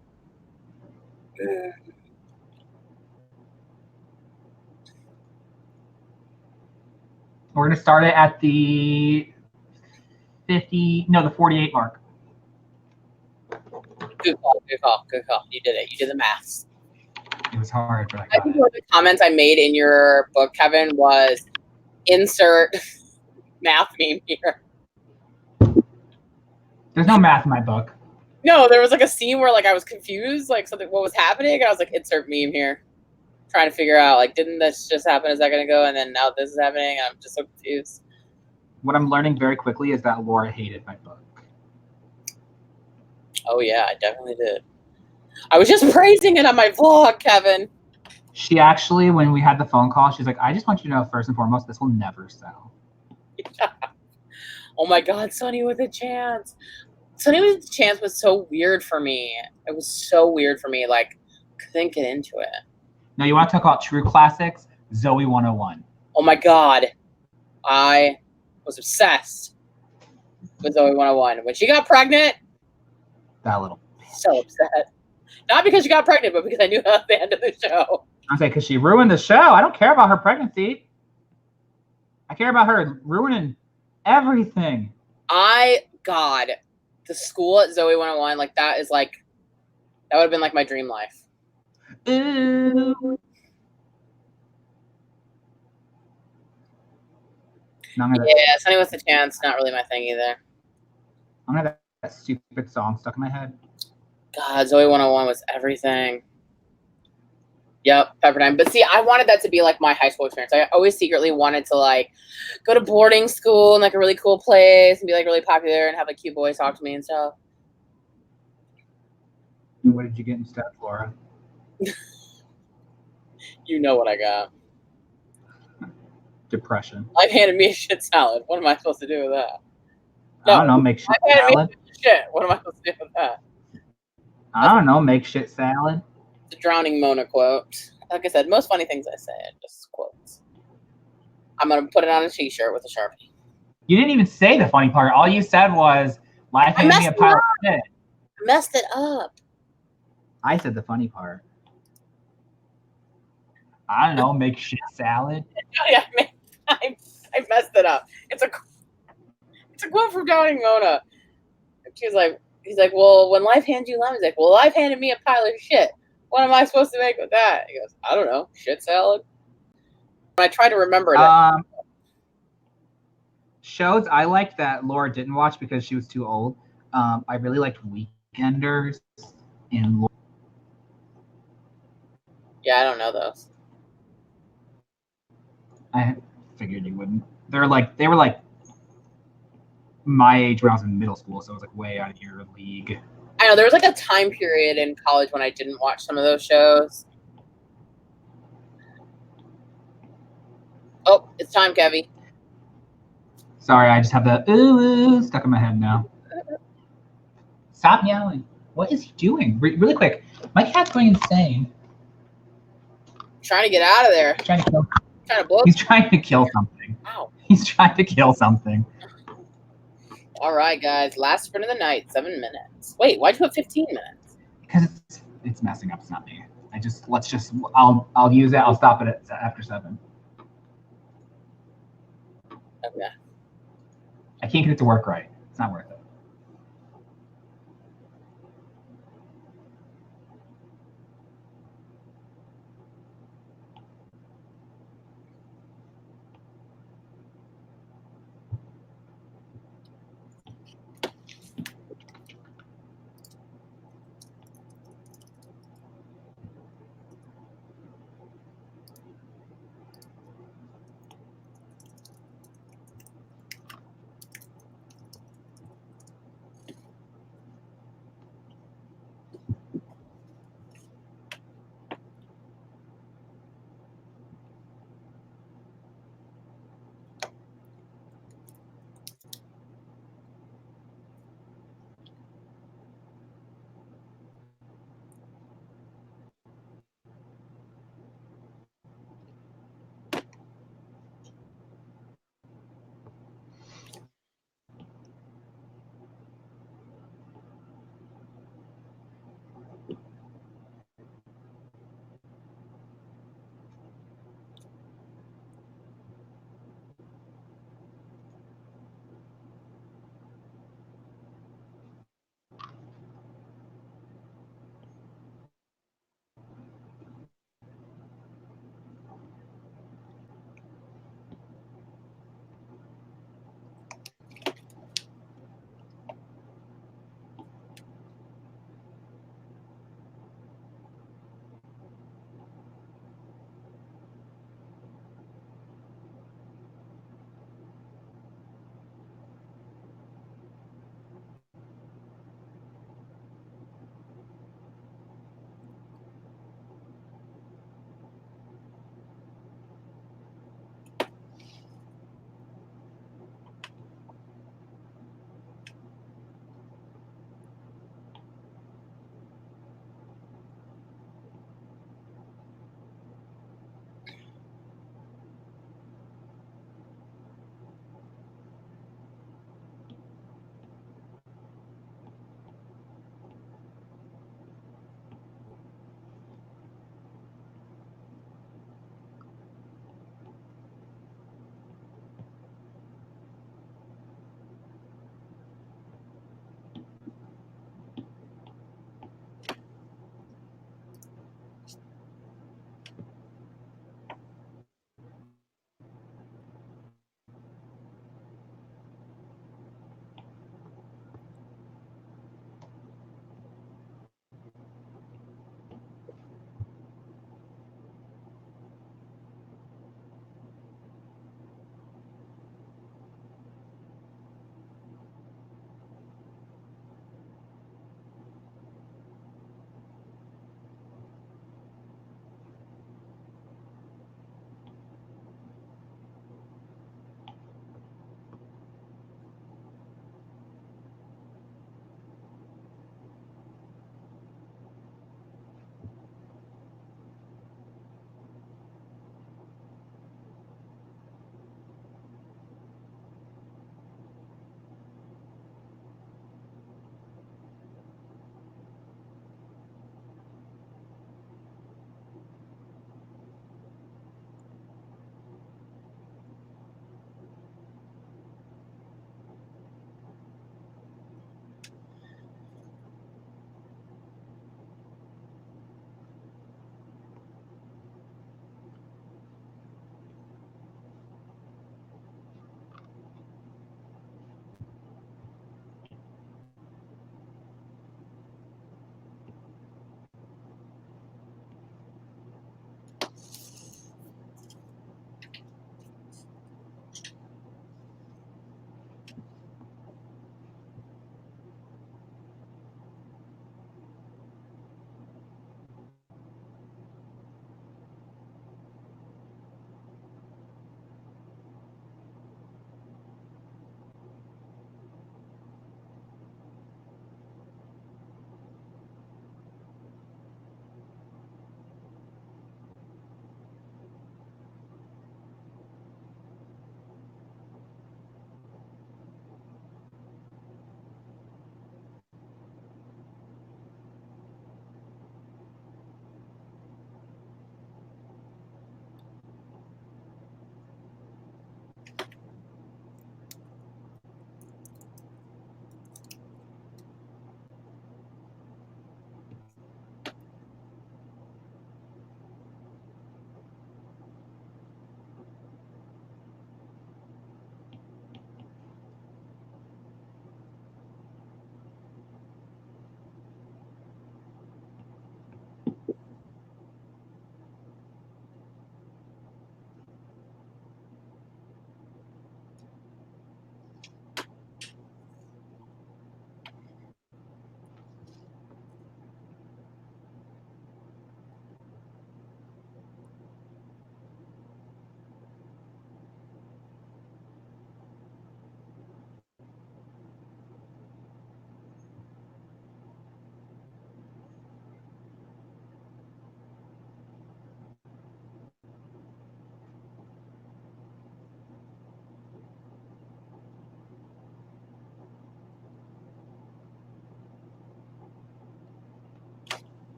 we're going to start it at the 48 mark. Good call, good call, good call. You did it. You did the maths. It was hard, but I think one of the comments I made in your book, Kevin, was insert math meme here. There's no math in my book. No, there was like a scene where like I was confused, like something what was happening, and I was like, insert meme here. Trying to figure out, like, didn't this just happen a second ago, and then now this is happening, and I'm just so confused. What I'm learning very quickly is that Laura hated my book. Oh yeah, I definitely did. I was just praising it on my vlog, Kevin. She actually, when we had the phone call, she's like, I just want you to know, first and foremost, this will never sell. Oh my God, Sunny with a Chance. Sunny with a Chance was so weird for me. It was so weird for me. Like, couldn't get into it. Now, you want to talk about true classics? Zoe 101. Oh my God. I was obsessed with Zoe 101. When she got pregnant, That little bitch. So upset. Not because she got pregnant, but because I knew at the end of the show. I'm saying, because she ruined the show. I don't care about her pregnancy. I care about her ruining everything. God, the school at Zoe 101, like that is like, that would have been like my dream life. Ooh. Yeah, Sunny with a Chance, not really my thing either. I'm gonna have that stupid song stuck in my head. God, Zoe 101 was everything. Yep, Pepperdine. But see, I wanted that to be like my high school experience. I always secretly wanted to like go to boarding school in like a really cool place and be like really popular and have like cute boys talk to me and stuff. And what did you get instead, Laura? You know what I got. Depression. Life handed me a shit salad. What am I supposed to do with that? No, I don't know, make shit salad. Shit. What am I supposed to do with that? I don't know, make shit salad. The drowning Mona quote. Like I said, most funny things I say are just quotes. I'm going to put it on a t-shirt with a Sharpie. You didn't even say the funny part. All you said was, life handed me a pile of shit. I messed it up. I said the funny part. I don't know, make shit salad. Yeah, I messed it up. It's a quote from Drowning Mona. He's like, well, when life hands you lemons, like, well, life handed me a pile of shit. What am I supposed to make with that? He goes, I don't know, shit salad. When I try to remember it. Shows I liked that Laura didn't watch because she was too old. I really liked Weekenders and. Yeah, I don't know those. I figured you wouldn't. They were like my age when I was in middle school, so it was like way out of your league. I know there was like a time period in college when I didn't watch some of those shows. Oh, it's time, Kevy. Sorry, I just have the ooh stuck in my head now. Stop yelling. What is he doing? Really quick. My cat's going insane. Trying to get out of there. Trying to kill. Trying to blow. He's trying to kill something. Wow. He's trying to kill something. All right, guys. Last sprint of the night, 7 minutes. Wait, why'd you put 15 minutes? Because it's messing up. It's not me. I'll use it. I'll stop it at after 7. Okay. I can't get it to work right. It's not worth it.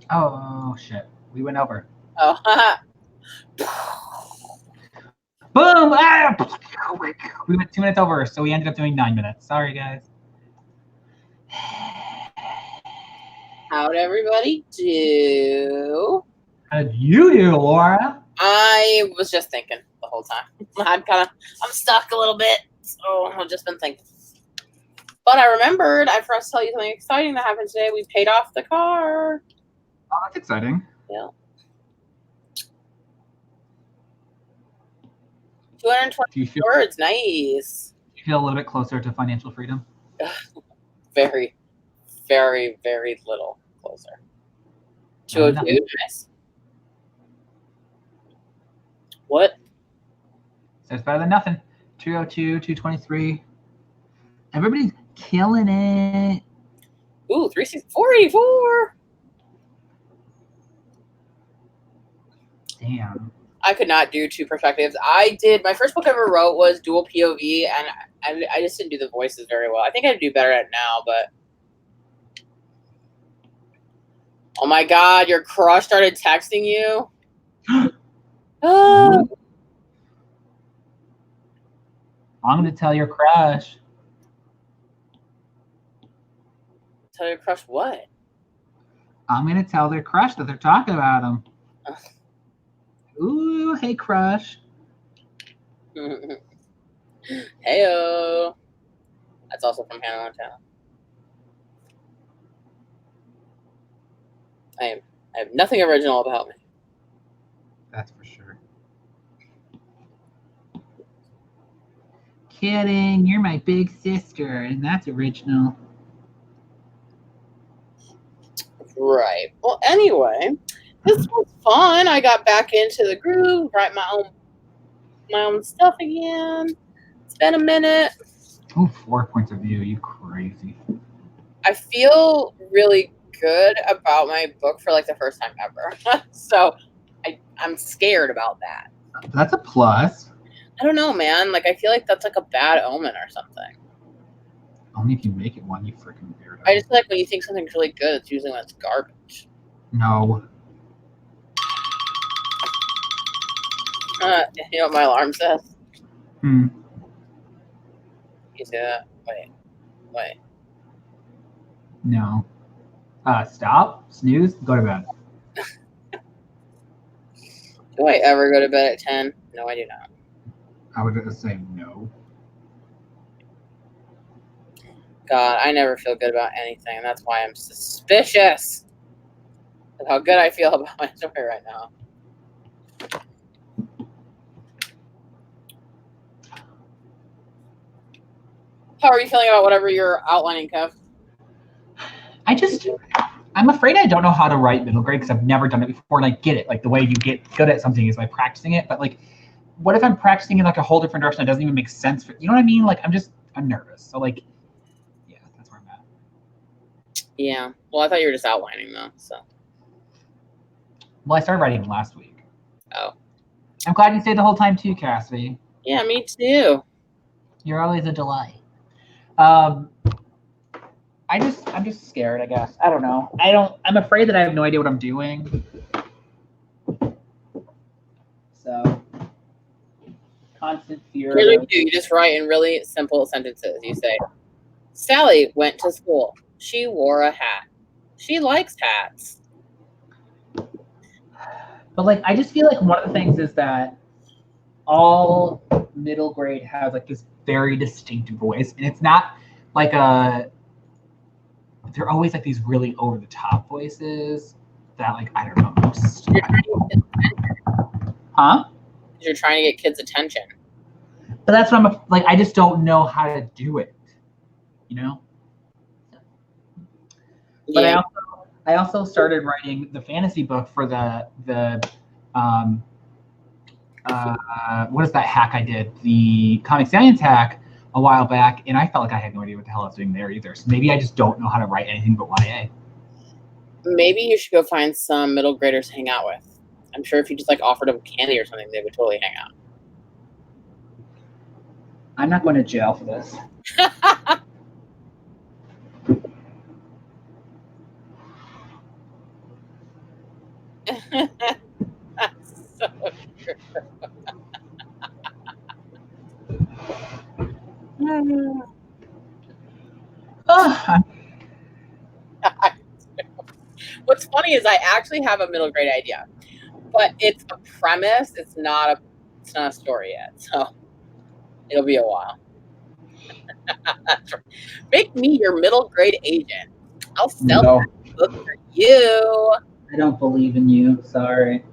Oh shit, we went over. Oh, Boom! Ah! We went 2 minutes over, so we ended up doing 9 minutes. Sorry, guys. how'd everybody do? How did you do, Laura? I was just thinking the whole time. I'm stuck a little bit, so I've just been thinking. But I remembered, I forgot to tell you something exciting that happened today. We paid off the car. Oh, that's exciting. Yeah. 220 words, nice. Do you feel a little bit closer to financial freedom? Very, very, very little closer. 202, nice. What? So it's better than nothing. 202, 223. Everybody's killing it. Ooh, 484. Damn. I could not do 2 perspectives. My first book I ever wrote was dual POV, and I just didn't do the voices very well. I think I'd do better at it now, but. Oh my god, your crush started texting you? I'm going to tell your crush. Tell your crush what? I'm going to tell their crush that they're talking about him. Ooh, hey, crush. Heyo. That's also from Hannah Montana. I have nothing original about me. That's for sure. Kidding, you're my big sister, and that's original. Right. Well, anyway, this was fun. I got back into the groove, write my own stuff again. It's been a minute. Oh, 4 points of view. You crazy. I feel really good about my book for like the first time ever. So I'm scared about that. That's a plus. I don't know, man. Like I feel like that's like a bad omen or something. Only if you make it one, you freaking weirdo. I just feel like when you think something's really good, it's usually when it's garbage. No. You know what my alarm says? Hmm. You see that? Wait. No. Stop. Snooze. Go to bed. Do I ever go to bed at 10? No, I do not. I would just say no. God, I never feel good about anything, and that's why I'm suspicious. That's how good I feel about my story right now. How are you feeling about whatever you're outlining, Kev? I'm afraid I don't know how to write middle grade because I've never done it before, and I get it. Like the way you get good at something is by practicing it. But like, what if I'm practicing in like a whole different direction that doesn't even make sense for you know what I mean? Like I'm nervous. So like, yeah, that's where I'm at. Yeah. Well, I thought you were just outlining though. So. Well, I started writing last week. Oh. I'm glad you stayed the whole time too, Cassidy. Yeah, me too. You're always a delight. I'm just scared, I guess. I don't know. I'm afraid that I have no idea what I'm doing. So constant fear. Here's what you do. You just write in really simple sentences. You say, Sally went to school. She wore a hat. She likes hats. But like I just feel like one of the things is that all middle grade has like this very distinct voice. And it's not like they're always like these really over the top voices that like I don't know. Huh? You're trying to get kids' attention. But that's what I'm like. I just don't know how to do it, you know. But Yeah. I also started writing the fantasy book for the what is that hack I did? The Comic Science hack a while back, and I felt like I had no idea what the hell I was doing there either. So maybe I just don't know how to write anything but YA. Maybe you should go find some middle graders to hang out with. I'm sure if you just like offered them candy or something, they would totally hang out. I'm not going to jail for this. That's so true. What's funny is I actually have a middle grade idea, but it's a premise. It's not a story yet, so it'll be a while. Make me your middle grade agent. I'll sell that book for you. I don't believe in you. Sorry.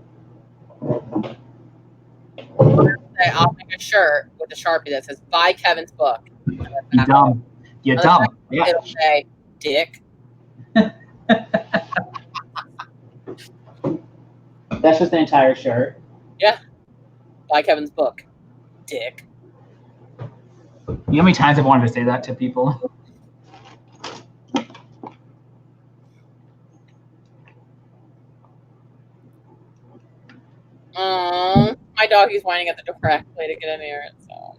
I'll make a shirt with a Sharpie that says "Buy Kevin's book." You dumb. You dumb. Yeah. It'll say "Dick." That's just the entire shirt. Yeah. Buy Kevin's book. Dick. You know how many times I've wanted to say that to people? My doggy's whining at the door actually to get in here. So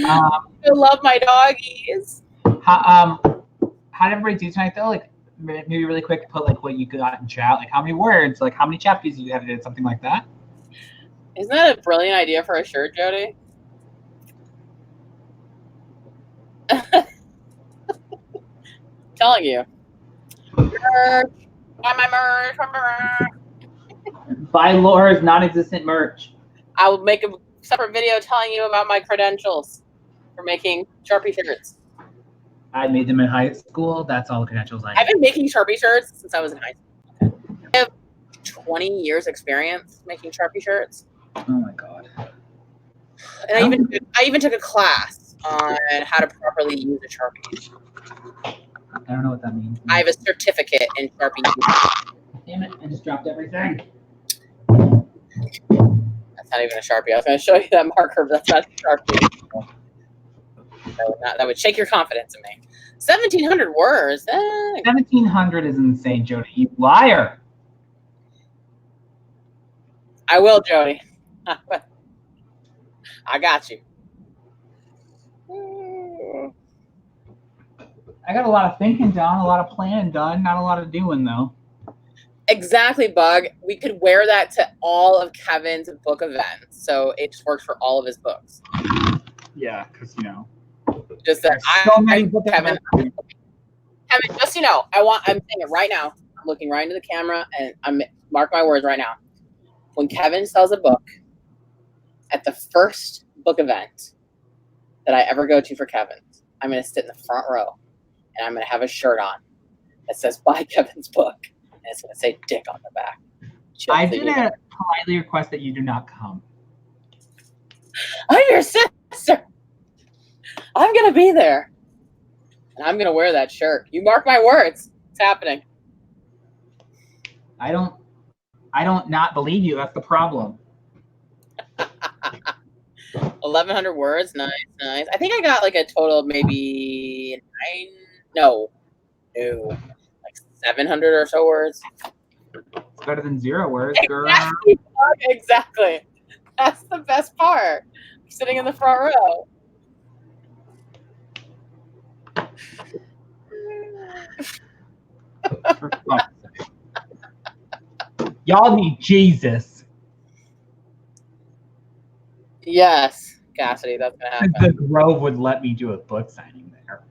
I love my doggies. How did everybody do tonight though? Like maybe really quick, put like what you got in chat, like how many words, like how many chapters you edited, something like that. Isn't that a brilliant idea for a shirt, Jody? Telling you. Merch. Buy my merch. Buy Laura's non-existent merch. I will make a separate video telling you about my credentials for making Sharpie shirts. I made them in high school. That's all the credentials I have. I've been making Sharpie shirts since I was in high school. I have 20 years experience making Sharpie shirts. Oh my god. And I even took a class on how to properly use a Sharpie. I don't know what that means. I have a certificate in Sharpie use. Damn it, I just dropped everything. That's not even a Sharpie. I was going to show you that marker, but that's not a Sharpie. That would shake your confidence in me. 1,700 words. 1,700 is insane, Jody. You liar. I will, Jody. I got you. I got a lot of thinking done, a lot of planning done, not a lot of doing though. Exactly, Bug. We could wear that to all of Kevin's book events, so it just works for all of his books. Yeah, because you know. Just that Kevin, just I'm saying it right now. I'm looking right into the camera, and I'm mark my words right now. When Kevin sells a book at the first book event that I ever go to for Kevin, I'm going to sit in the front row, and I'm going to have a shirt on that says "Buy Kevin's book," And it's gonna say dick on the back. I'm gonna politely request that you do not come. I'm your sister. I'm gonna be there. And I'm gonna wear that shirt. You mark my words. It's happening. I don't not believe you. That's the problem. 1,100 words. Nice. I think I got like a total of maybe like 700 or so words. It's better than 0 words, girl. Exactly. That's the best part. I'm sitting in the front row. For fuck's sake. Y'all need Jesus. Yes, Cassidy, that's gonna happen. The Grove would let me do a book signing there.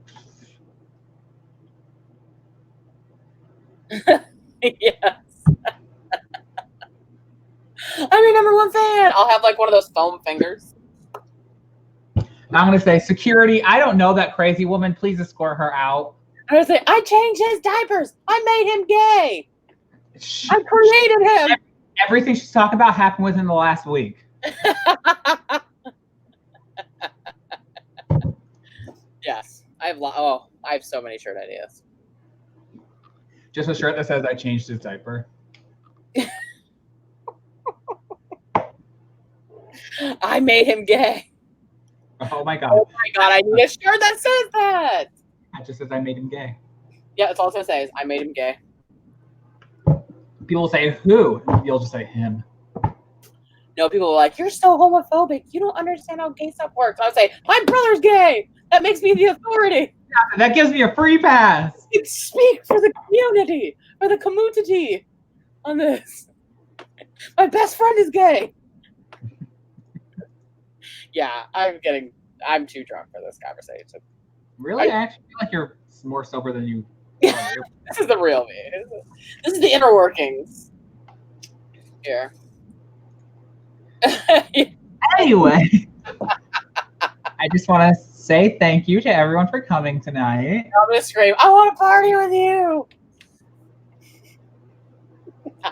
Yes. I'm your number 1 fan. I'll have like one of those foam fingers. I'm gonna say, security, I don't know that crazy woman. Please escort her out. I'm gonna say, I changed his diapers. I made him gay. I created him. Everything she's talking about happened within the last week. Yes, I have so many shirt ideas. Just a shirt that says I changed his diaper. I made him gay. Oh my god. Oh my god, I need a shirt that says that. It just says I made him gay. Yeah, that's all it's gonna say is I made him gay. People will say who? You'll just say him. No, people are like, you're so homophobic. You don't understand how gay stuff works. I would say, my brother's gay. That makes me the authority. Yeah, that gives me a free pass. You speak for the community, for the community on this. My best friend is gay. Yeah, I'm too drunk for this conversation. Really? I actually feel like you're more sober than you are. This is the real me. This is the inner workings. Here. Anyway, I just want to say thank you to everyone for coming tonight. I'm going to scream, I want to party with you.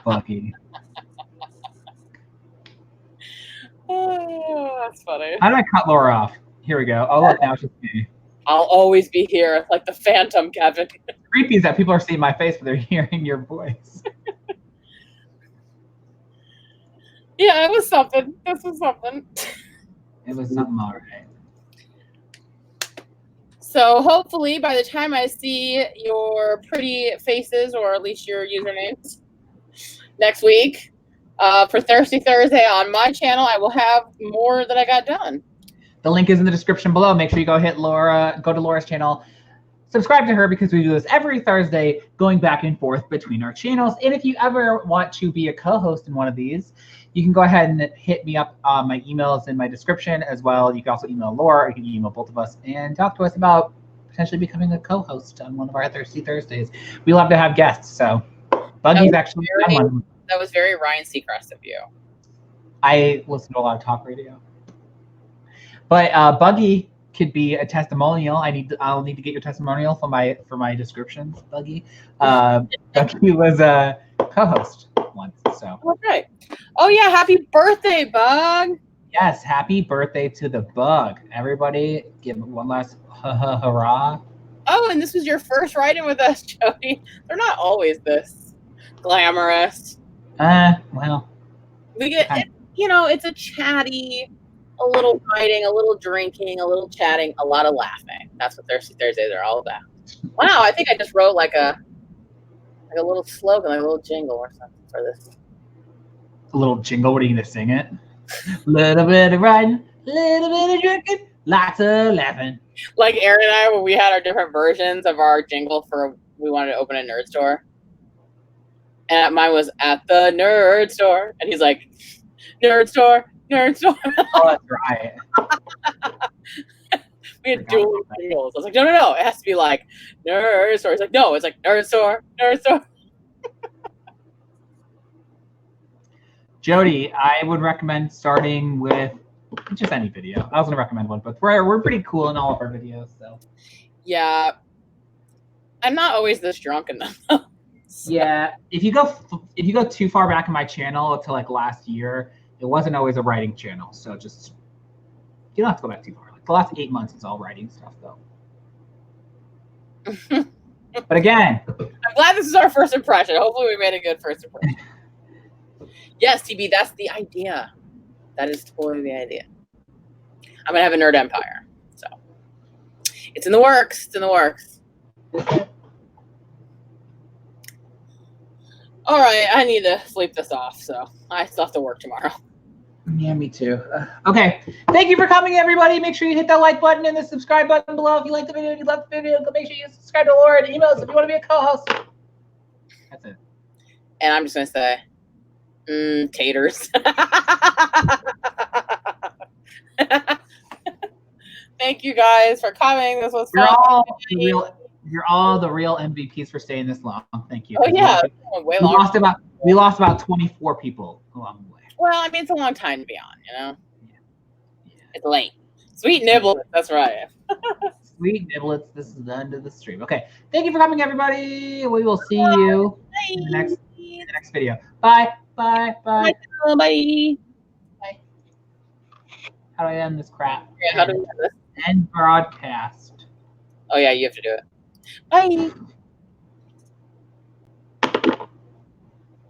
Bucky. Oh, that's funny. How do I cut Laura off? Here we go. Oh, look, now it's just me. I'll always be here, like the Phantom, Kevin. Creepy is that people are seeing my face, but they're hearing your voice. Yeah, it was something. This was something. It was something all right. So hopefully by the time I see your pretty faces, or at least your usernames, next week, for Thirsty Thursday on my channel, I will have more that I got done. The link is in the description below. Make sure you go to Laura's channel, subscribe to her, because we do this every Thursday, going back and forth between our channels. And if you ever want to be a co-host in one of these, you can go ahead and hit me up. My email is in my description as well. You can also email Laura, or you can email both of us and talk to us about potentially becoming a co-host on one of our Thirsty Thursdays. We love to have guests, so Buggy's actually done one. That was very Ryan Seacrest of you. I listen to a lot of talk radio. But Buggy could be a testimonial. I'll need to get your testimonial for my descriptions, Buggy. Buggy was a co-host once, so. Okay. Oh yeah, happy birthday, Bug. Yes, happy birthday to the Bug. Everybody give one last hurrah. Oh, and this was your first write-in with us, Jody. They're not always this glamorous. Well. We get, it's a chatty, a little writing, a little drinking, a little chatting, a lot of laughing. That's what Thirsty Thursdays are all about. Wow, I think I just wrote like a little slogan, like a little jingle or something for this. A little jingle? What are you gonna sing it? Little bit of riding, little bit of drinking, lots of laughing. Like Aaron and I, when we had our different versions of our jingle for we wanted to open a nerd store. And mine was at the nerd store. And he's like, nerd store, nerd store. Oh, that's right. We had dual jingles. I was like, no. It has to be like nerd store. He's like, no, it's like nerd store, nerd store. Jody, I would recommend starting with just any video. I was gonna recommend one, but we're pretty cool in all of our videos, so. Yeah. I'm not always this drunk enough. Yeah, if you go too far back in my channel to like last year, it wasn't always a writing channel. So just you don't have to go back too far. Like the last 8 months, it's all writing stuff though. But again, I'm glad this is our first impression. Hopefully, we made a good first impression. Yes, TB, that's the idea. That is totally the idea. I'm gonna have a nerd empire. So it's in the works. It's in the works. All right, I need to sleep this off, so I still have to work tomorrow. Yeah, me too. Okay, thank you for coming, everybody. Make sure you hit that like button and the subscribe button below if you like the video. If you love the video, make sure you subscribe to Laura and email us if you want to be a co-host. That's it. And I'm just gonna say, taters. Thank you guys for coming. This was fun. You're all the real MVPs for staying this long. Thank you. Oh yeah, we lost about 24 people along the way. Well, I mean, it's a long time to be on, you know? Yeah. It's late. Sweet nibble. That's right. Sweet nibblets. This is the end of the stream. Okay. Thank you for coming, everybody. We will see you in the next video. Bye. Bye. Bye. Bye. Bye. Bye. How do I end this crap? Yeah, how do we end this? End broadcast. Oh, yeah, you have to do it. Bye.